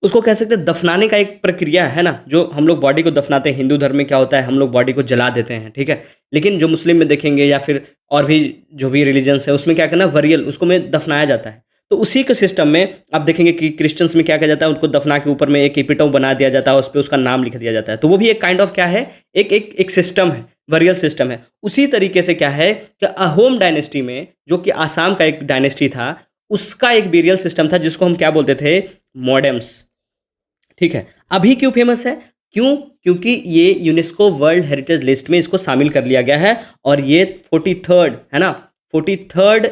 उसको कह सकते हैं दफनाने का एक प्रक्रिया है ना, जो हम लोग बॉडी को दफनाते हैं। हिंदू धर्म में क्या होता है, हम लोग बॉडी को जला देते हैं। ठीक है, लेकिन जो मुस्लिम में देखेंगे या फिर और भी जो भी रिलीजन्स है, उसमें क्या करना, वरियल, उसको में दफनाया जाता है। तो उसी के सिस्टम में आप देखेंगे कि क्रिश्चियंस में क्या किया जाता है, उनको दफना के ऊपर में एक एपिटोम बना दिया जाता है, उस पर उसका नाम लिख दिया जाता है। तो वो भी एक काइंड ऑफ क्या है, एक सिस्टम है, वरियल सिस्टम है। उसी तरीके से क्या है कि अहोम डायनेस्टी में, जो कि आसाम का एक डायनेस्टी था, उसका एक बेरियल सिस्टम था जिसको हम क्या बोलते थे, मोडेम्स। ठीक है, अभी क्यों फेमस है, क्योंकि ये यूनेस्को वर्ल्ड हेरिटेज लिस्ट में इसको शामिल कर लिया गया है। और ये 43rd है ना, 43rd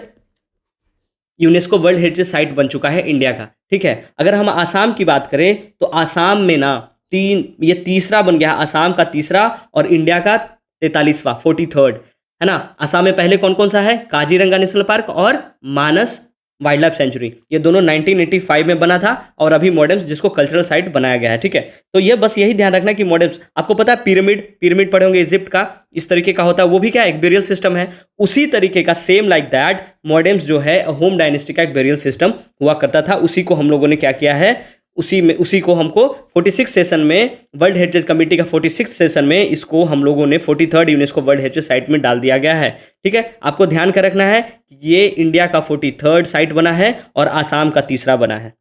UNESCO world heritage site बन चुका है इंडिया का। ठीक है, अगर हम आसाम की बात करें तो आसाम में ना ये तीसरा बन गया, आसाम का तीसरा और इंडिया का 43वां, 43rd, है ना। आसाम में पहले कौन कौन सा है, काजीरंगा नेशनल पार्क और मानस वाइल्ड लाइफ सेंचुरी, ये दोनों 1985 में बना था। और अभी मोडेम्स, जिसको कल्चरल साइट बनाया गया है। ठीक है, तो ये बस यही ध्यान रखना कि मोडेम्स, आपको पता है पिरामिड पढ़े होंगे इजिप्ट का, इस तरीके का होता है, वो भी क्या है, एक बेरियल सिस्टम है। उसी तरीके का सेम लाइक दैट मोडेम्स जो है होम डायनेस्टी का एक बेरियल सिस्टम हुआ करता था। उसी को हम लोगों ने क्या किया है, उसी को हमको 46 सेशन में, वर्ल्ड हेरिटेज कमेटी का 46 सेशन में, इसको हम लोगों ने 43rd UNESCO world heritage site में डाल दिया गया है। ठीक है, आपको ध्यान कर रखना है कि ये इंडिया का 43rd साइट बना है और आसाम का तीसरा बना है।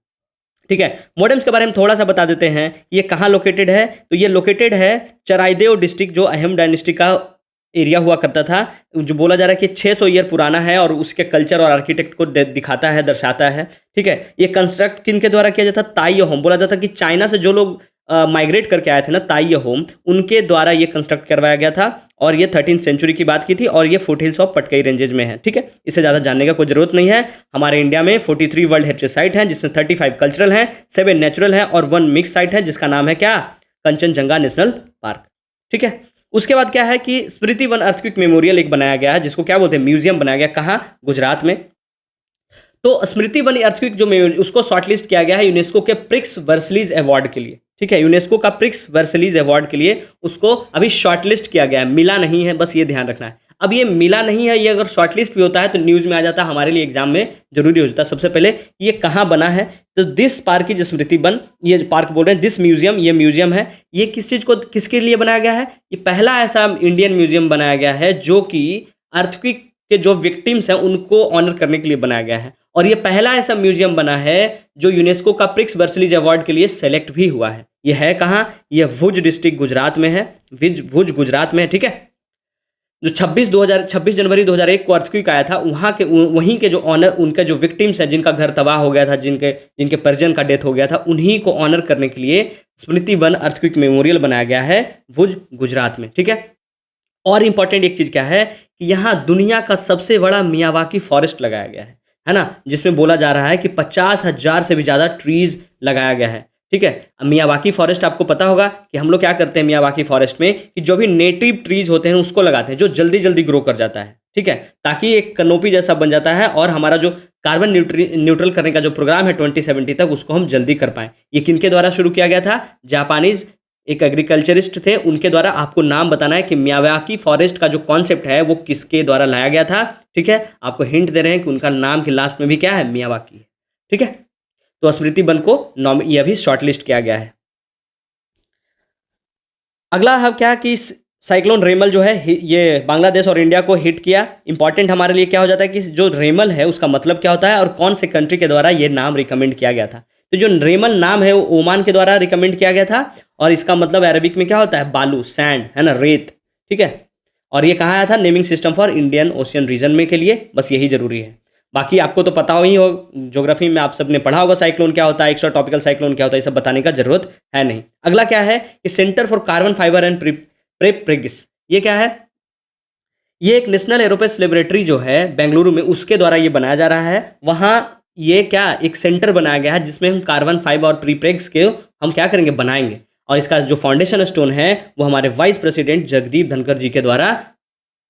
ठीक है, मोडेम्स के बारे में थोड़ा सा बता देते हैं, ये कहाँ लोकेटेड है। तो ये लोकेटेड है चराइदेव डिस्ट्रिक्ट, जो अहम डायनेस्टी का एरिया हुआ करता था, जो बोला जा रहा है कि 600 ईयर पुराना है और उसके कल्चर और आर्किटेक्ट को दिखाता है, दर्शाता है। ठीक है, ये कंस्ट्रक्ट किन के द्वारा किया जाता, ताई होम, बोला जाता कि चाइना से जो लोग माइग्रेट करके आए थे ना, ताई होम, उनके द्वारा ये कंस्ट्रक्ट करवाया गया था। और ये 13th सेंचुरी की बात की थी और ये फुटहिल्स ऑफ पटकई रेंजेज में है। ठीक है, इससे ज़्यादा जानने का कोई जरूरत नहीं है। हमारे इंडिया में 43 वर्ल्ड हेरिटेज साइट हैं, जिसमें 35 कल्चरल हैं, 7 नेचुरल हैं और 1 मिक्स साइट है, जिसका नाम है क्या, कंचनजंगा नेशनल पार्क। ठीक है, उसके बाद क्या है कि स्मृति वन अर्थक्वेक मेमोरियल एक बनाया गया है, जिसको क्या बोलते हैं, म्यूजियम बनाया गया, कहाँ, गुजरात में। तो स्मृति वन अर्थक्वेक जो उसको शॉर्टलिस्ट किया गया है यूनेस्को के प्रिक्स वर्सलीज अवार्ड के लिए। ठीक है, यूनेस्को का प्रिक्स वर्सलीज अवार्ड के लिए उसको अभी शॉर्टलिस्ट किया गया है, मिला नहीं है, बस ये ध्यान रखना है। अब ये मिला नहीं है, ये अगर शॉर्टलिस्ट भी होता है तो न्यूज़ में आ जाता है, हमारे लिए एग्जाम में जरूरी हो जाता है। सबसे पहले ये कहाँ बना है, तो दिस पार्क की स्मृति वन, ये पार्क बोल रहे हैं, दिस म्यूजियम, ये म्यूजियम है, ये किस चीज़ को, किसके लिए बनाया गया है, ये पहला ऐसा इंडियन म्यूजियम बनाया गया है जो कि अर्थक्वेक के जो विक्टिम्स हैं उनको ऑनर करने के लिए बनाया गया है। और ये पहला ऐसा म्यूजियम बना है जो यूनेस्को का प्रिक्स बर्सलीज अवार्ड के लिए सेलेक्ट भी हुआ है। ये है कहाँ, ये भुज डिस्ट्रिक्ट गुजरात में है, भुज गुजरात में है, ठीक है। जो 26 जनवरी 2001 को अर्थक्वेक आया था, वहाँ के वहीं के जो ऑनर, उनके जो विक्टिम्स हैं जिनका घर तबाह हो गया था, जिनके जिनके परिजन का डेथ हो गया था, उन्हीं को ऑनर करने के लिए स्मृति वन अर्थक्वेक मेमोरियल बनाया गया है भुज गुजरात में, ठीक है। और इम्पॉर्टेंट एक चीज़ क्या है कि यहाँ दुनिया का सबसे बड़ा मियावाकी फॉरेस्ट लगाया गया है ना, जिसमें बोला जा रहा है कि 50,000 से भी ज़्यादा ट्रीज लगाया गया है, ठीक है। अब मियावाकी फॉरेस्ट आपको पता होगा कि हम लोग क्या करते हैं मियावाकी फॉरेस्ट में, कि जो भी नेटिव ट्रीज होते हैं उसको लगाते हैं जो जल्दी जल्दी ग्रो कर जाता है, ठीक है, ताकि एक कनोपी जैसा बन जाता है और हमारा जो कार्बन न्यूट्रल करने का जो प्रोग्राम है 2070 तक, उसको हम जल्दी कर पाएँ। ये किनके द्वारा शुरू किया गया था, जापानीज एक एग्रीकल्चरिस्ट थे, उनके द्वारा। आपको नाम बताना है कि मियावाकी फॉरेस्ट का जो कॉन्सेप्ट है वो किसके द्वारा लाया गया था, ठीक है। आपको हिंट दे रहे हैं कि उनका नाम के लास्ट में भी क्या है, मियावाकी है, ठीक है। तो स्मृति वन को यह भी शॉर्टलिस्ट किया गया है। अगला है क्या कि साइक्लोन रेमल जो है ये बांग्लादेश और इंडिया को हिट किया। इंपॉर्टेंट हमारे लिए क्या हो जाता है कि जो रेमल है उसका मतलब क्या होता है और कौन से कंट्री के द्वारा ये नाम रिकमेंड किया गया था। तो जो रेमल नाम है वो ओमान के द्वारा रिकमेंड किया गया था और इसका मतलब अरबिक में क्या होता है, बालू, सैंड, है ना, रेत, ठीक है। और ये कहाँ आया था, naming system for Indian ocean region में के लिए, बस यही जरूरी है। बाकी आपको तो पता ही हो, ज्योग्राफी में आप सबने पढ़ा होगा साइक्लोन क्या होता है, एक्स्ट्रा टॉपिकल साइक्लोन क्या होता है, ये सब बताने का जरूरत है नहीं। अगला क्या है कि centre for carbon fibre and prepregs, ये क्या है, ये एक नेशनल एरोस्पेस लेबोरेटरी जो है बेंगलुरु में, उसके द्वारा ये बनाया जा रहा है। वहाँ ये क्या एक सेंटर बनाया गया है जिसमें हम कार्बन फाइबर और प्रीप्रेग्स के हम क्या करेंगे, बनाएंगे। और इसका जो फाउंडेशन स्टोन है वो हमारे वाइस प्रेसिडेंट जगदीप धनखड़ जी के द्वारा,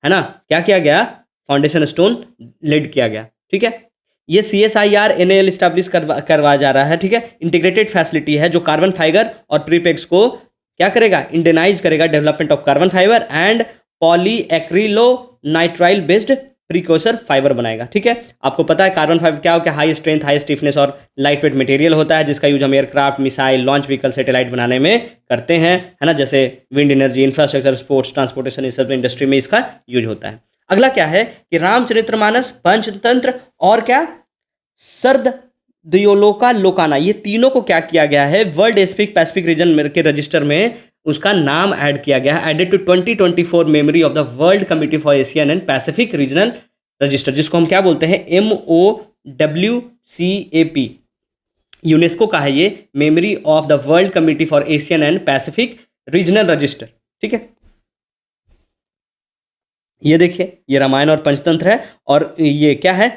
है ना, क्या किया गया, फाउंडेशन स्टोन लेड किया गया, ठीक है। ये CSIR NAL इस्टेब्लिश करवाया जा रहा है, ठीक है। इंटीग्रेटेड फैसिलिटी है जो कार्बन फाइबर और प्रीप्रेग्स को क्या करेगा, इंडेनाइज करेगा, development of carbon fibre and polyacrylonitrile based precursor fibre बनाएगा, ठीक है। आपको पता है कार्बन फाइबर क्या होता है, हाई स्ट्रेंथ, हाई स्टिफनेस और लाइट वेट मटेरियल होता है जिसका यूज हम aircraft, missile, launch vehicle, satellite बनाने में करते हैं, है ना, जैसे wind energy, infrastructure, sports, transportation, इस सब इंडस्ट्री में इसका यूज होता है। अगला क्या है कि रामचरितमानस, पंचतंत्र और क्या, सर्द दयोलोका लोकाना, ये तीनों को क्या किया गया है, वर्ल्ड एस्पिक पैसिफिक रीजन के रजिस्टर में उसका नाम ऐड किया गया है, added to 2024 memory of the world committee for Asian and Pacific regional register, जिसको हम क्या बोलते हैं, MOWCAP। यूनेस्को का है ये, memory of the world committee for Asian and Pacific regional register, ठीक है। ये देखिए, ये रामायण और पंचतंत्र है और ये क्या है,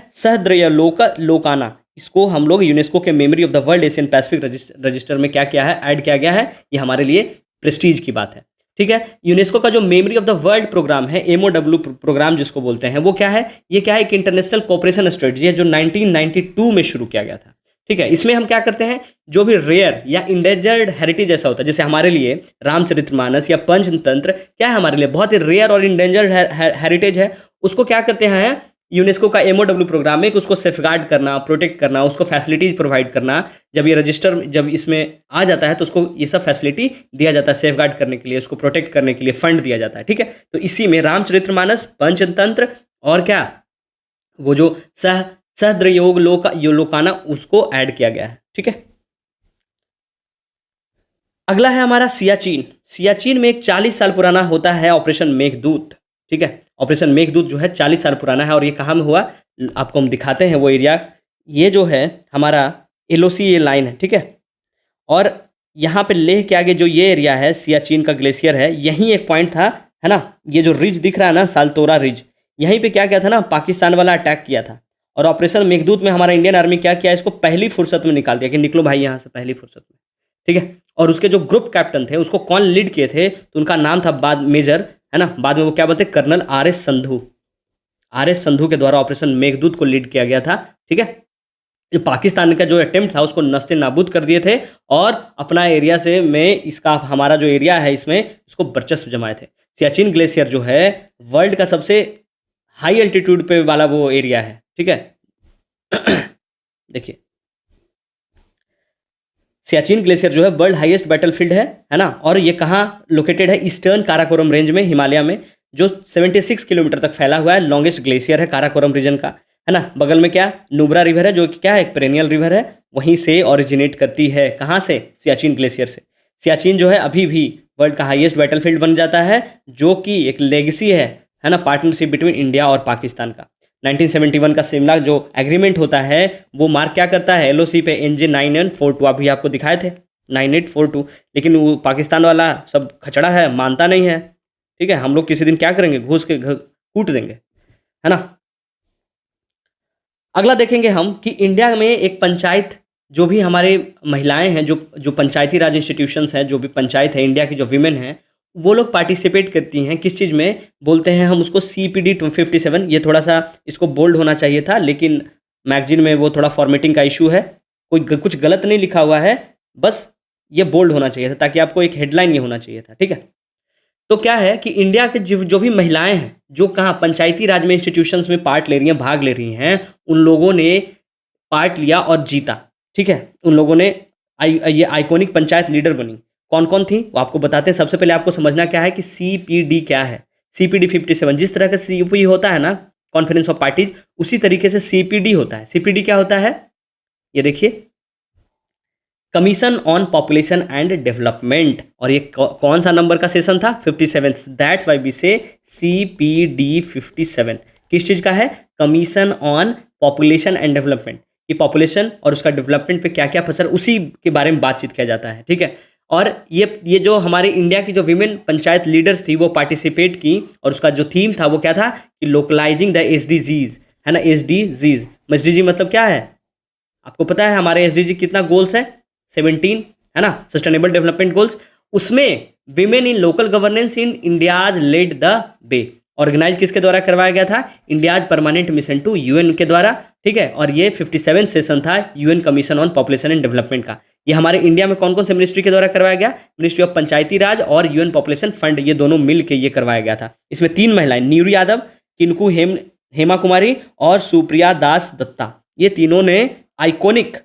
लोकाना, इसको हम लोग यूनेस्को के memory of the world Asian Pacific register में क्या किया है, ऐड किया गया है। ये हमारे लिए प्रेस्टीज की बात है, ठीक है। यूनेस्को का जो memory of the world program है, MOW प्रोग्राम जिसको बोलते हैं, वो क्या है, ये क्या है, एक इंटरनेशनल कोऑपरेशन स्ट्रेटजी है जो 1992 में शुरू किया गया था, ठीक है। इसमें हम क्या करते हैं, जो भी रेयर या इंडेंजर्ड हेरिटेज ऐसा होता है, जैसे हमारे लिए रामचरितमानस या पंचतंत्र क्या है, हमारे लिए बहुत ही रेयर और इंडेंजर्ड हेरिटेज है, उसको क्या करते हैं यूनेस्को का MOW प्रोग्राम में, कि उसको सेफगार्ड करना, प्रोटेक्ट करना, उसको फैसिलिटीज प्रोवाइड करना। जब ये रजिस्टर जब इसमें आ जाता है तो उसको ये सब फैसिलिटी दिया जाता है, सेफगार्ड करने के लिए, उसको प्रोटेक्ट करने के लिए फंड दिया जाता है, ठीक है। तो इसी में रामचरितमानस, पंचतंत्र और क्या, वो जो सहद्रयोग लोकाना, उसको ऐड किया गया है, ठीक है। अगला है हमारा सियाचिन। सियाचिन में एक 40 साल पुराना होता है ऑपरेशन मेघदूत, ठीक है। ऑपरेशन मेघदूत जो है 40 साल पुराना है और ये कहाँ में हुआ, आपको हम दिखाते हैं वो एरिया। ये जो है हमारा LOC ये लाइन है, ठीक है। और यहाँ पे लेह के आगे जो ये एरिया है, सियाचिन का ग्लेशियर है, यहीं एक पॉइंट था, है ना, ये जो रिज दिख रहा है ना, सालतोरा रिज, यहीं पे क्या किया था ना, पाकिस्तान वाला अटैक किया था। और ऑपरेशन मेघदूत में हमारा इंडियन आर्मी क्या किया, इसको पहली फुर्सत में निकाल दिया कि निकलो भाई यहाँ से पहली फुर्सत में, ठीक है। और उसके जो ग्रुप कैप्टन थे उसको कौन लीड किए थे, तो उनका नाम था बाद मेजर, है ना, बाद में वो क्या बोलते, colonel RS Sandhu. RS Sandhu के द्वारा ऑपरेशन मेघदूत को लीड किया गया था, ठीक है। जो पाकिस्तान का जो अटेम्प्ट था उसको नस्ते नाबूद कर दिए थे और अपना एरिया से में इसका हमारा जो एरिया है इसमें इसको वर्चस्व जमाए थे। सियाचिन ग्लेशियर जो है वर्ल्ड का सबसे हाई एल्टीट्यूड पे वाला वो एरिया है, ठीक है। देखिए, सियाचिन ग्लेशियर जो है वर्ल्ड हाईएस्ट बैटलफील्ड है ना, और ये कहाँ लोकेटेड है? ईस्टर्न काराकोरम रेंज में, हिमालय में, जो 76 किलोमीटर तक फैला हुआ है। लॉन्गेस्ट ग्लेशियर है काराकोरम रीजन का, है ना। बगल में क्या, नुब्रा रिवर है, जो कि क्या है, एक पेरेनियल रिवर है, वहीं से ओरिजिनेट करती है। कहाँ से? सियाचिन ग्लेशियर से। सियाचिन जो है अभी भी वर्ल्ड का हाईएस्ट बैटलफील्ड बन जाता है, जो कि एक लेगेसी है ना, पार्टनरशिप बिटवीन इंडिया और पाकिस्तान का। 1971 का शिमला जो एग्रीमेंट होता है वो मार्क क्या करता है? एलओसी पे NJ 9842, अभी आपको दिखाए थे 9842, लेकिन वो पाकिस्तान वाला सब खचड़ा है, मानता नहीं है, ठीक है। हम लोग किसी दिन क्या करेंगे, घुस के कूट देंगे, है ना। अगला देखेंगे हम कि इंडिया में एक पंचायत, जो भी हमारे महिलाएं हैं, जो जो पंचायती राज इंस्टीट्यूशंस हैं, जो भी पंचायत है इंडिया की, जो वीमेन हैं, वो लोग पार्टिसिपेट करती हैं किस चीज़ में? बोलते हैं हम उसको CPD 57। ये थोड़ा सा इसको बोल्ड होना चाहिए था, लेकिन मैगजीन में वो थोड़ा फॉर्मेटिंग का इशू है, कुछ गलत नहीं लिखा हुआ है, बस ये बोल्ड होना चाहिए था, ताकि आपको एक हेडलाइन ये होना चाहिए था, ठीक है। तो क्या है कि इंडिया के जो भी महिलाएं हैं, जो कहाँ पंचायती राज में इंस्टीट्यूशंस में पार्ट ले रही हैं, भाग ले रही हैं, उन लोगों ने पार्ट लिया और जीता, ठीक है। उन लोगों ने ये आइकॉनिक पंचायत लीडर बनी। कौन कौन थी वो आपको बताते हैं। सबसे पहले आपको समझना क्या है कि CPD क्या है। CPD 57, जिस तरह का CPD होता है ना, कॉन्फ्रेंस ऑफ पार्टीज, उसी तरीके से CPD होता है। CPD क्या होता है? ये देखिए, commission on population and development, और ये कौन सा नंबर का सेशन था? 57। दैट्स वाई वी से CPD 57 किस चीज़ का है? Commission on population and development. ये पॉपुलेशन और उसका डेवलपमेंट पे क्या क्या असर, उसी के बारे में बातचीत किया जाता है, ठीक है। और ये जो हमारे इंडिया की जो विमेन पंचायत लीडर्स थी वो पार्टिसिपेट की, और उसका जो थीम था वो क्या था कि लोकलाइजिंग द SDGs, है ना। SDG मतलब क्या है? आपको पता है हमारे SDG कितना गोल्स है? 17, है ना, सस्टेनेबल डेवलपमेंट गोल्स। उसमें women in local governance in India's led the way, organise किसके द्वारा करवाया गया था? India's permanent mission to UN के द्वारा, ठीक है। और ये 57 सेशन था UN commission on population and development का। ये हमारे इंडिया में कौन कौन से मिनिस्ट्री के द्वारा करवाया गया? मिनिस्ट्री ऑफ पंचायती राज और UN पॉपुलेशन फंड, ये दोनों मिल के ये करवाया गया था। इसमें 3 महिलाएं, नीरू यादव, किनकू हेमा कुमारी और सुप्रिया दास दत्ता, ये तीनों ने आइकॉनिक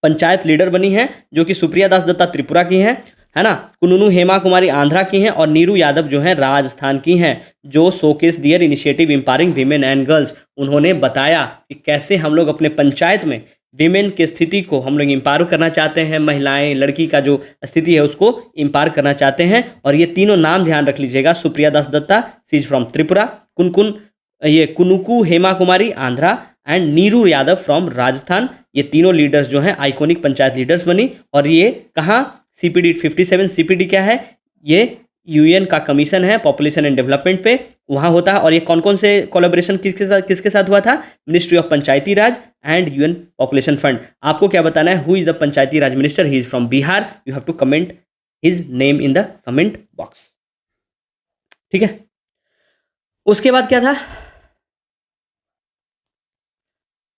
पंचायत लीडर बनी हैं, जो कि सुप्रिया दास दत्ता त्रिपुरा की हैं, है ना। कुनूनू हेमा कुमारी आंध्रा की हैं, और नीरू यादव जो हैं राजस्थान की हैं, जो showcase their initiative empowering women and girls. उन्होंने बताया कि कैसे हम लोग अपने पंचायत में विमेन की स्थिति को हम लोग एम्पावर करना चाहते हैं, महिलाएं, लड़की का जो स्थिति है उसको एम्पावर करना चाहते हैं। और ये तीनों नाम ध्यान रख लीजिएगा, Supriya Das Dutta, she is from Tripura, Kunuku Hema Kumari Andhra, and Neeru Yadav from Rajasthan. ये तीनों लीडर्स जो हैं आइकॉनिक पंचायत लीडर्स बनी। और ये कहाँ? CPD 57। CPD क्या है? ये UN का कमीशन है पॉपुलेशन एंड डेवलपमेंट पे, वहाँ होता है। और ये कौन कौन से कोलैबोरेशन किसके साथ हुआ था? Ministry of Panchayati Raj and UN population fund. आपको क्या बताना है? Who is the Panchayati Raj minister? He is from Bihar. You have to comment his name in the comment box, ठीक है। उसके बाद क्या था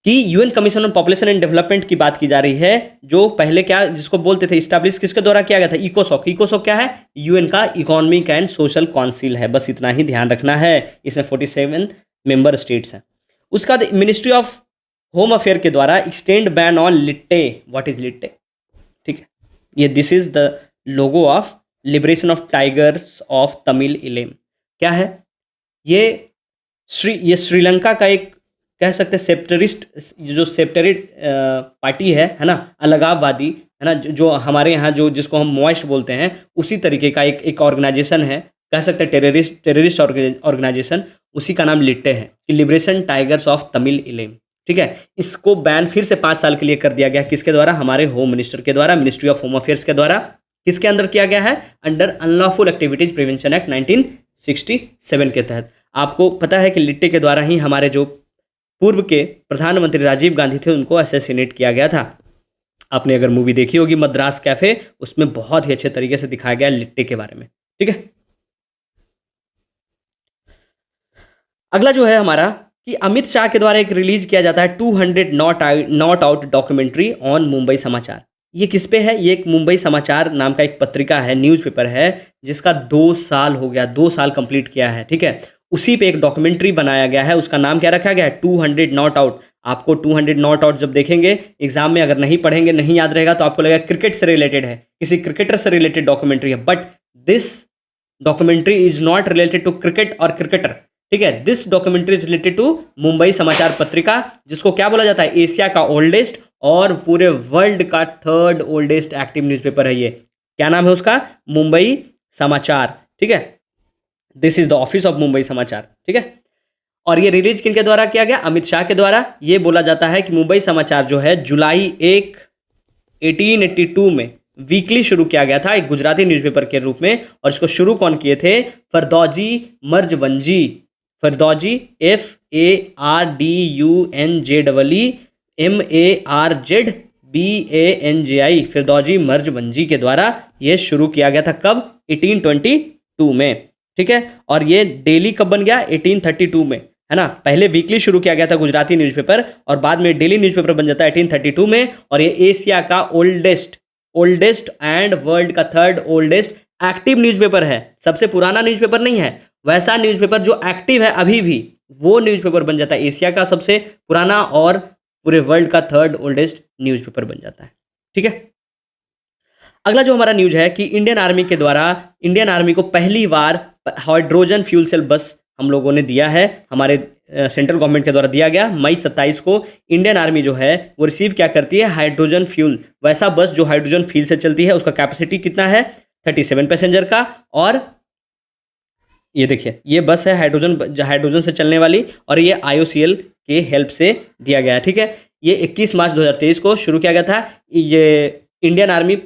कि UN commission on population and development की बात की जा रही है, जो पहले क्या, जिसको बोलते थे इस्टेब्लिश किसके द्वारा किया गया था? इकोसॉक। इकोसॉक क्या है? UN का इकोनॉमिक एंड सोशल काउंसिल है, बस इतना ही ध्यान रखना है। इसमें 47 मेंबर स्टेट्स हैं। उसका मिनिस्ट्री ऑफ होम अफेयर के द्वारा extend ban on LTTE. What is LTTE? ठीक है, ये this is the logo of liberation of tigers of Tamil Eelam. क्या है ये? श्रीलंका का एक, कह सकते हैं सेप्टरिस्ट, जो सेप्टरिट पार्टी है ना, अलगाववादी, है ना, जो हमारे यहाँ जो जिसको हम मॉइस्ट बोलते हैं, उसी तरीके का एक ऑर्गेनाइजेशन है, कह सकते हैं टेररिस्ट ऑर्गेनाइजेशन। उसी का नाम लिट्टे है, कि लिबरेशन टाइगर्स ऑफ तमिल इलेम, ठीक है। इसको बैन फिर से 5 साल के लिए कर दिया गया। किसके द्वारा? हमारे होम मिनिस्टर के द्वारा, मिनिस्ट्री ऑफ होम अफेयर्स के द्वारा। किसके अंदर किया गया है? Under unlawful activities prevention act 1967 के तहत। आपको पता है कि लिट्टे के द्वारा ही हमारे जो पूर्व के प्रधानमंत्री राजीव गांधी थे, उनको असैसिनेट किया गया था। आपने अगर मूवी देखी होगी मद्रास कैफे, उसमें बहुत ही अच्छे तरीके से दिखाया गया लिट्टे के बारे में, ठीक है। अगला जो है हमारा कि अमित शाह के द्वारा एक रिलीज किया जाता है 200 not out documentary on Mumbai समाचार। ये किस पे है? ये एक मुंबई समाचार नाम का एक पत्रिका है, न्यूज़पेपर है, जिसका 2 साल हो गया, 2 साल कंप्लीट किया है, ठीक है। उसी पे एक डॉक्यूमेंट्री बनाया गया है, उसका नाम क्या रखा गया है, 200 नॉट आउट। आपको 200 नॉट आउट जब देखेंगे एग्जाम में, अगर नहीं पढ़ेंगे, नहीं याद रहेगा, तो आपको लगेगा क्रिकेट से रिलेटेड है, किसी क्रिकेटर से रिलेटेड डॉक्यूमेंट्री है, but this documentary is not related to cricket और क्रिकेटर, ठीक है। This documentary is related to Mumbai Samachar patrika, जिसको क्या बोला जाता है, एशिया का ओल्डेस्ट और पूरे वर्ल्ड का 3rd ओल्डेस्ट एक्टिव न्यूज़पेपर है ये। क्या नाम है उसका, मुंबई समाचार, ठीक है। This is the office of Mumbai समाचार, ठीक है। और ये रिलीज किनके द्वारा किया गया, अमित शाह के द्वारा। ये बोला जाता है कि मुंबई समाचार जो है जुलाई 1, 1882 में वीकली शुरू किया गया था, एक गुजराती न्यूज़पेपर के रूप में। और इसको शुरू कौन किए थे, फरदौजी मर्जवंजी, फरदौजी FARDUNJEEMARZBANJI, फिरदौजी मर्जवंजी के द्वारा ये शुरू किया गया था। कब, 1822 में, ठीक है। और ये डेली कब बन गया, 1832 में, है ना। पहले वीकली शुरू किया गया था गुजराती न्यूज़पेपर, और बाद में डेली न्यूज़पेपर बन जाता है 1832 में। और ये एशिया का ओल्डेस्ट एंड वर्ल्ड का 3rd ओल्डेस्ट एक्टिव न्यूज़पेपर है। सबसे पुराना न्यूज़पेपर नहीं है, वैसा न्यूज़पेपर जो एक्टिव है अभी भी, वो न्यूज़पेपर बन जाता है एशिया का सबसे पुराना और पूरे वर्ल्ड का 3rd ओल्डेस्ट न्यूज़पेपर बन जाता है, ठीक है। अगला जो हमारा न्यूज है कि इंडियन आर्मी के द्वारा, इंडियन आर्मी को पहली बार हाइड्रोजन फ्यूल सेल बस हम लोगों ने दिया है, हमारे सेंट्रल गवर्नमेंट के द्वारा दिया गया। मई 27 को इंडियन आर्मी जो है वो रिसीव क्या करती है, हाइड्रोजन फ्यूल, वैसा बस जो हाइड्रोजन फ्यूल से चलती है। उसका कैपेसिटी कितना है, 37 पैसेंजर का। और ये देखिए, ये बस है हाइड्रोजन से चलने वाली, और ये IOCL के हेल्प से दिया गया है, ठीक है। ये 21 मार्च 2023 को शुरू किया गया था। ये इंडियन आर्मी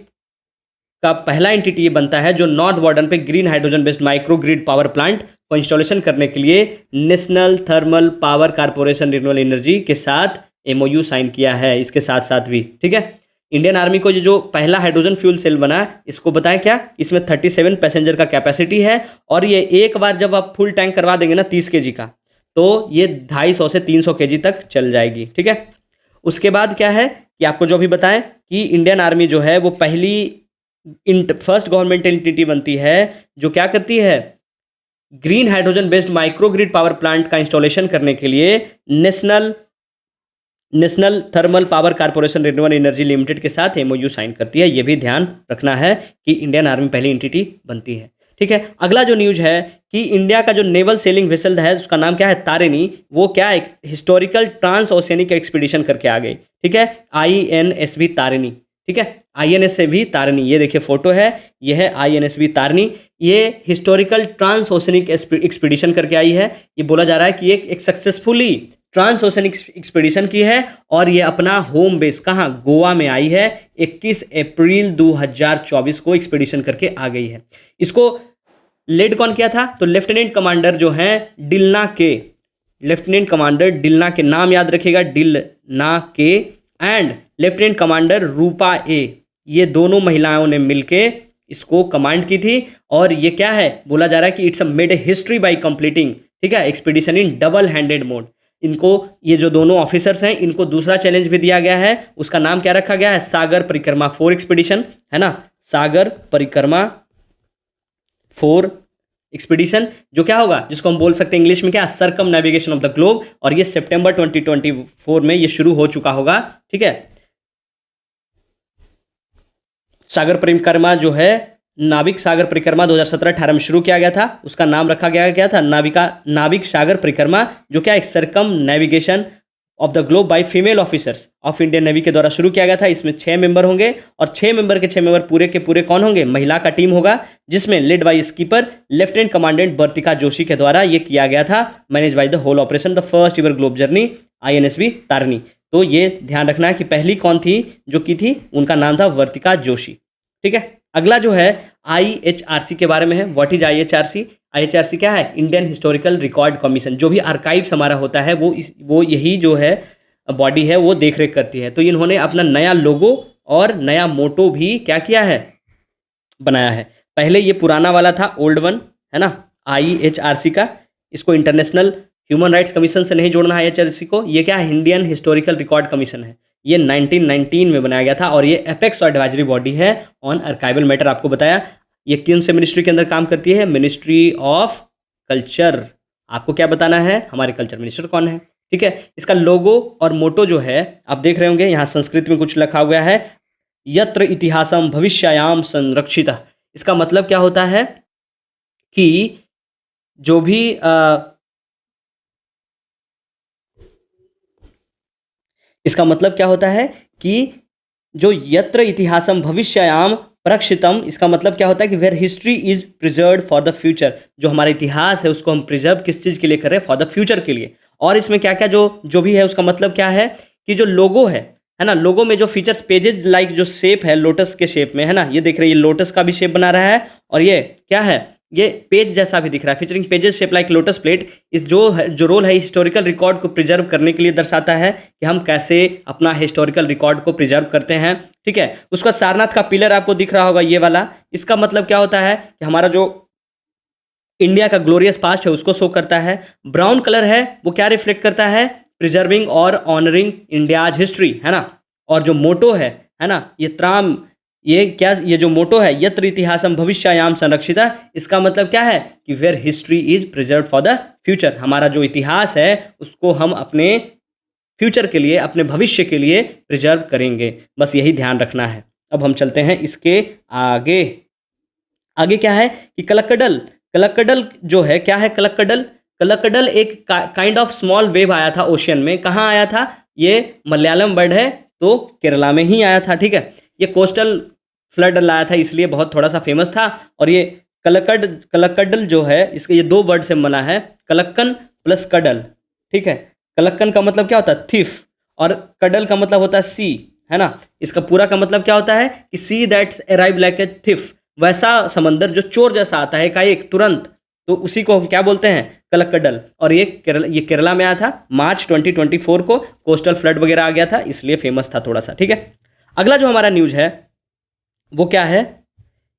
का पहला एंटिटी ये बनता है जो नॉर्थ बॉर्डर पे green hydrogen based micro grid power plant को इंस्टॉलेशन करने के लिए national thermal power corporation renewable energy के साथ MOU साइन किया है, इसके साथ साथ भी, ठीक है। इंडियन आर्मी को ये जो पहला हाइड्रोजन फ्यूल सेल बना, इसको बताएं क्या, इसमें 37 पैसेंजर का कैपेसिटी है। और ये एक बार जब आप फुल टैंक करवा देंगे ना 30 kg का, तो ये 250 से 300 kg तक चल जाएगी, ठीक है। उसके बाद क्या है कि आपको जो भी बताएं कि इंडियन आर्मी जो है वो पहली फर्स्ट गवर्नमेंट एंटिटी बनती है जो क्या करती है, green hydrogen based micro grid power plant का इंस्टॉलेशन करने के लिए national thermal power corporation renewable energy limited के साथ MOU साइन करती है। ये भी ध्यान रखना है कि इंडियन आर्मी पहली एंटिटी बनती है, ठीक है। अगला जो न्यूज है कि इंडिया का जो नेवल सेलिंग वेसल है उसका नाम क्या है, तारिणी, वो क्या एक हिस्टोरिकल ट्रांस ओशियनिक एक्सपीडिशन करके आ गई, ठीक है। INSV तारिणी, ठीक है, INSV तारिणी। ये देखिए फोटो है, ये है INSV तारिणी। ये हिस्टोरिकल ट्रांस ओशियनिक एक्सपीडिशन करके आई है। ये बोला जा रहा है कि एक सक्सेसफुली ट्रांस ओशियनिक एक्सपीडिशन की है, और ये अपना होम बेस कहाँ, गोवा में आई है। 21 अप्रैल 2024 को एक्सपीडिशन करके आ गई है। इसको लेड कौन किया था, तो लेफ्टिनेंट कमांडर जो हैं डिलना के, लेफ्टिनेंट कमांडर डिलना के, नाम याद रखिएगा, डिलना के, एंड लेफ्टिनेंट कमांडर रूपा ए, ये दोनों महिलाओं ने मिलके इसको कमांड की थी। और ये क्या है, बोला जा रहा है कि it's made a history by completing, ठीक है, expedition in double handed mode. इनको, ये जो दोनों ऑफिसर्स हैं, इनको दूसरा चैलेंज भी दिया गया है। उसका नाम क्या रखा गया है, सागर परिक्रमा 4 एक्सपीडिशन, है ना, सागर परिक्रमा 4 एक्सपीडिशन, जो क्या होगा, जिसको हम बोल सकते हैं इंग्लिश में क्या, सरकम नेविगेशन ऑफ द ग्लोब। और ये सितंबर 2024 में ये शुरू हो चुका होगा, ठीक है। सागर परिक्रमा जो है, नाविक सागर परिक्रमा 2017-18 में शुरू किया गया था। उसका नाम रखा गया था नाविक सागर परिक्रमा, जो क्या एक circumnavigation of the globe by female officers of Indian navy के द्वारा शुरू किया गया था। इसमें 6 मेंबर होंगे, और 6 मेंबर के 6 मेंबर पूरे के पूरे कौन होंगे, महिला का टीम होगा, जिसमें led by skipper lieutenant commandant Vartika Joshi के द्वारा ये किया गया था। Manage by the whole operation, the first ever globe journey INSV Tarini. तो ये ध्यान रखना है कि पहली कौन थी जो की थी, उनका नाम था वर्तिका जोशी, ठीक है। अगला जो है IHRC के बारे में है। What is IHRC? IHRC क्या है, इंडियन हिस्टोरिकल रिकॉर्ड कमीशन। जो भी आर्काइव्स हमारा होता है वो यही जो है बॉडी है वो देख रेख करती है। तो इन्होंने अपना नया लोगो और नया मोटो भी क्या किया है, बनाया है। पहले ये पुराना वाला था, ओल्ड वन, है ना, IHRC का। इसको इंटरनेशनल ह्यूमन राइट्स कमीशन से नहीं जोड़ना है IHRC को। ये क्या है, इंडियन हिस्टोरिकल रिकॉर्ड कमीशन है। ये 1919 में बनाया गया था, और ये एपेक्स और एडवाइजरी बॉडी है ऑन आर्काइवल मैटर। आपको बताया ये किन से मिनिस्ट्री के अंदर काम करती है, मिनिस्ट्री ऑफ कल्चर, आपको क्या बताना है, हमारे कल्चर मिनिस्टर कौन है। ठीक है, इसका लोगो और मोटो जो है आप देख रहे होंगे, यहाँ संस्कृत में कुछ लिखा हुआ है, यत्र इतिहासम भविष्यायाम संरक्षिता। इसका मतलब क्या होता है कि जो भी इसका मतलब क्या होता है कि जो यत्र इतिहासम भविष्यायाम प्रक्षितम, इसका मतलब क्या होता है कि where history is preserve for the future. जो हमारा इतिहास है उसको हम प्रिजर्व किस चीज़ के लिए कर रहे हैं, फॉर द फ्यूचर के लिए। और इसमें क्या क्या जो जो भी है उसका मतलब क्या है कि जो लोगो है ना, लोगो में जो फीचर्स पेजेज लाइक जो शेप है लोटस के शेप में है ना, ये देख रहे हैं, ये लोटस का भी शेप बना रहा है, और ये क्या है, ये पेज जैसा भी दिख रहा है, featuring pages shape like lotus plate. इस जो रोल है हिस्टोरिकल रिकॉर्ड को प्रिजर्व करने के लिए दर्शाता है कि हम कैसे अपना हिस्टोरिकल रिकॉर्ड को प्रिजर्व करते हैं। ठीक है, उसके बाद सारनाथ का पिलर आपको दिख रहा होगा ये वाला, इसका मतलब क्या होता है कि हमारा जो इंडिया का ग्लोरियस पास्ट है उसको शो करता है। ब्राउन कलर है वो क्या रिफ्लेक्ट करता है, प्रिजर्विंग और ऑनरिंग इंडियाज हिस्ट्री, है ना। और जो मोटो है ना, ये त्राम, ये क्या, ये जो मोटो है यत्र इतिहासम भविष्यायाम संरक्षिता, इसका मतलब क्या है कि where history is preserve for the future. हमारा जो इतिहास है उसको हम अपने फ्यूचर के लिए, अपने भविष्य के लिए प्रिजर्व करेंगे, बस यही ध्यान रखना है। अब हम चलते हैं इसके आगे। आगे क्या है कि कलक्कडल। कलक्कडल जो है क्या है, कलक्कडल, कलक्कडल एक काइंड ऑफ स्मॉल वेव आया था ओशियन में। कहाँ आया था, ये मलयालम वर्ड है तो केरला में ही आया था। ठीक है, ये कोस्टल फ्लड लाया था इसलिए बहुत थोड़ा सा फेमस था। और ये कलक्कडल जो है, इसके ये दो वर्ड से बना है, कलक्कन प्लस कडल। ठीक है, कलक्कन का मतलब क्या होता है, थिफ, और कडल का मतलब होता है सी, है ना। इसका पूरा का मतलब क्या होता है कि see that's arrive like a thief, वैसा समंदर जो चोर जैसा आता है एकाएक तुरंत, तो उसी को हम क्या बोलते हैं, कलक्कडल। और ये केरला में आया था मार्च 2024 को, कोस्टल फ्लड वगैरह आ गया था इसलिए फेमस था थोड़ा सा। ठीक है, अगला जो हमारा न्यूज़ है वो क्या है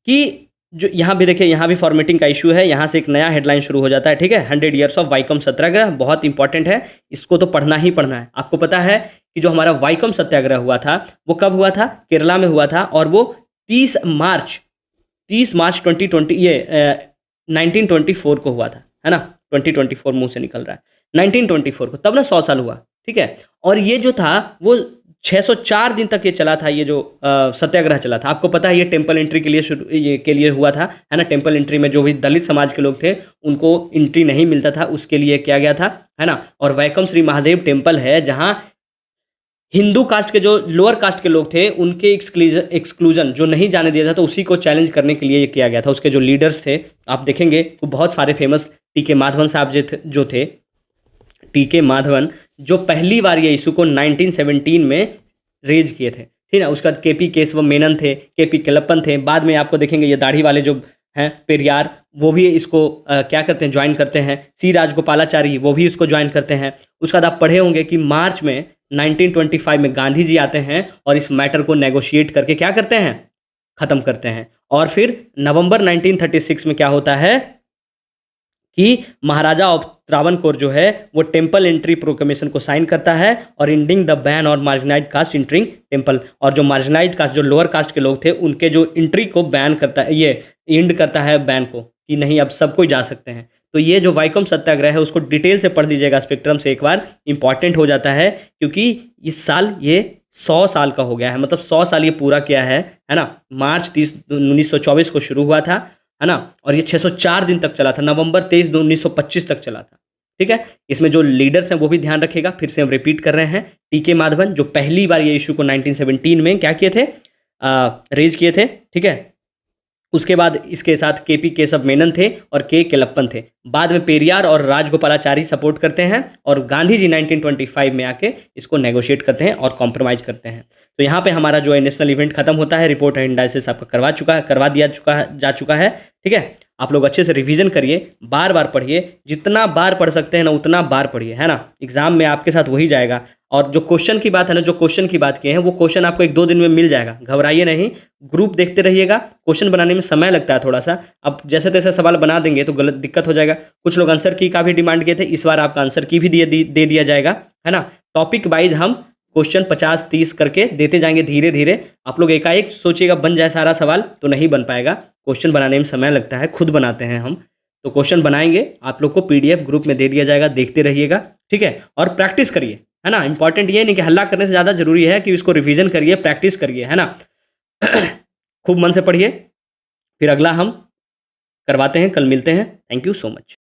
कि जो यहाँ भी देखिए, यहाँ भी फॉर्मेटिंग का इशू है, यहाँ से एक नया हेडलाइन शुरू हो जाता है। ठीक है, 100 ईयर्स ऑफ वाइकम सत्याग्रह, बहुत इंपॉर्टेंट है, इसको तो पढ़ना ही पढ़ना है। आपको पता है कि जो हमारा वाइकम सत्याग्रह हुआ था वो कब हुआ था, केरला में हुआ था, और वो 30 मार्च 2020 ये 1924 को हुआ था, है ना। 2024 मुंह से निकल रहा है, 1924 को, तब ना 100 साल हुआ। ठीक है, और ये जो था वो 604 दिन तक ये चला था, ये जो सत्याग्रह चला था। आपको पता है ये टेम्पल एंट्री के लिए हुआ था, है ना। टेम्पल एंट्री में जो भी दलित समाज के लोग थे उनको एंट्री नहीं मिलता था, उसके लिए किया गया था, है ना। और वैकम श्री महादेव टेम्पल है जहाँ हिंदू कास्ट के जो लोअर कास्ट के लोग थे उनके एक्सक्लूजन जो नहीं जाने दिया था, तो उसी को चैलेंज करने के लिए ये किया गया था। उसके जो लीडर्स थे आप देखेंगे वो बहुत सारे फेमस, टी.के. माधवन साहब जो थे, टी.के. माधवन, जो पहली बार ये इशू को 1917 में रेज किए थे। ठीक है, उसके बाद के.पी. केशव मेनन थे, के.पी. केलप्पन थे, बाद में आपको देखेंगे ये दाढ़ी वाले जो हैं पेरियार, वो भी इसको क्या करते हैं, ज्वाइन करते हैं। सी राजगोपालाचारी वो भी इसको ज्वाइन करते हैं। उसके बाद आप पढ़े होंगे कि मार्च में 1925 में गांधी जी आते हैं और इस मैटर को नेगोशिएट करके क्या करते हैं, ख़त्म करते हैं। और फिर नवंबर 1936 में क्या होता है कि महाराजा ऑफ त्रावणकोर जो है वो टेम्पल एंट्री प्रोक्लेमेशन को साइन करता है और इंडिंग द बैन और मार्जिनाइज्ड कास्ट एंट्रिंग टेम्पल। और जो मार्जिनाइज्ड कास्ट, जो लोअर कास्ट के लोग थे, उनके जो एंट्री को बैन करता है, ये एंड करता है बैन को, कि नहीं अब सब कोई जा सकते हैं। तो ये जो वाइकम सत्याग्रह है उसको डिटेल से पढ़ लीजिएगा स्पेक्ट्रम से एक बार, इंपॉर्टेंट हो जाता है, क्योंकि इस साल ये 100 साल का हो गया है, मतलब 100 साल ये पूरा किया है ना। मार्च 30 1924 को शुरू हुआ था, है ना, और ये 604 दिन तक चला था, नवंबर 23 1925 तक चला था। ठीक है, इसमें जो लीडर्स हैं वो भी ध्यान रखिएगा, फिर से हम रिपीट कर रहे हैं। टी.के. माधवन जो पहली बार ये इशू को 1917 में क्या किए थे, रेज किए थे। ठीक है, उसके बाद इसके साथ के.पी. केशव मेनन थे और के. केलप्पन थे। बाद में पेरियार और राजगोपालाचारी सपोर्ट करते हैं और गांधी जी 1925 में आके इसको नेगोशिएट करते हैं और कॉम्प्रोमाइज़ करते हैं। तो यहाँ पे हमारा जो है नेशनल इवेंट खत्म होता है। रिपोर्ट एंड एनालिसिस आपका करवा दिया जा चुका है। ठीक है, आप लोग अच्छे से रिवीजन करिए, बार बार पढ़िए, जितना बार पढ़ सकते हैं ना उतना बार पढ़िए, है ना। एग्जाम में आपके साथ वही जाएगा। और जो क्वेश्चन की बात है ना, जो क्वेश्चन की बात किए हैं वो क्वेश्चन आपको 1-2 दिन में मिल जाएगा, घबराइए नहीं। ग्रुप देखते रहिएगा, क्वेश्चन बनाने में समय लगता है थोड़ा सा, अब जैसे तैसे सवाल बना देंगे तो गलत दिक्कत हो जाएगा। कुछ लोग आंसर की का भी डिमांड किए थे, इस बार आपका आंसर की भी दे दिया जाएगा, है ना। टॉपिक वाइज हम क्वेश्चन 50-30 करके देते जाएंगे धीरे धीरे। आप लोग एकाएक सोचिएगा बन जाए सारा सवाल तो नहीं बन पाएगा, क्वेश्चन बनाने में समय लगता है, खुद बनाते हैं हम, तो क्वेश्चन बनाएंगे, आप लोग को पीडीएफ ग्रुप में दे दिया जाएगा, देखते रहिएगा, ठीक है। और प्रैक्टिस करिए, है ना। इंपॉर्टेंट ये नहीं कि हल्ला करने से ज़्यादा जरूरी है कि इसको रिवीजन करिए, प्रैक्टिस करिए, है ना। खूब मन से पढ़िए। फिर अगला हम करवाते हैं, कल मिलते हैं। Thank you so much.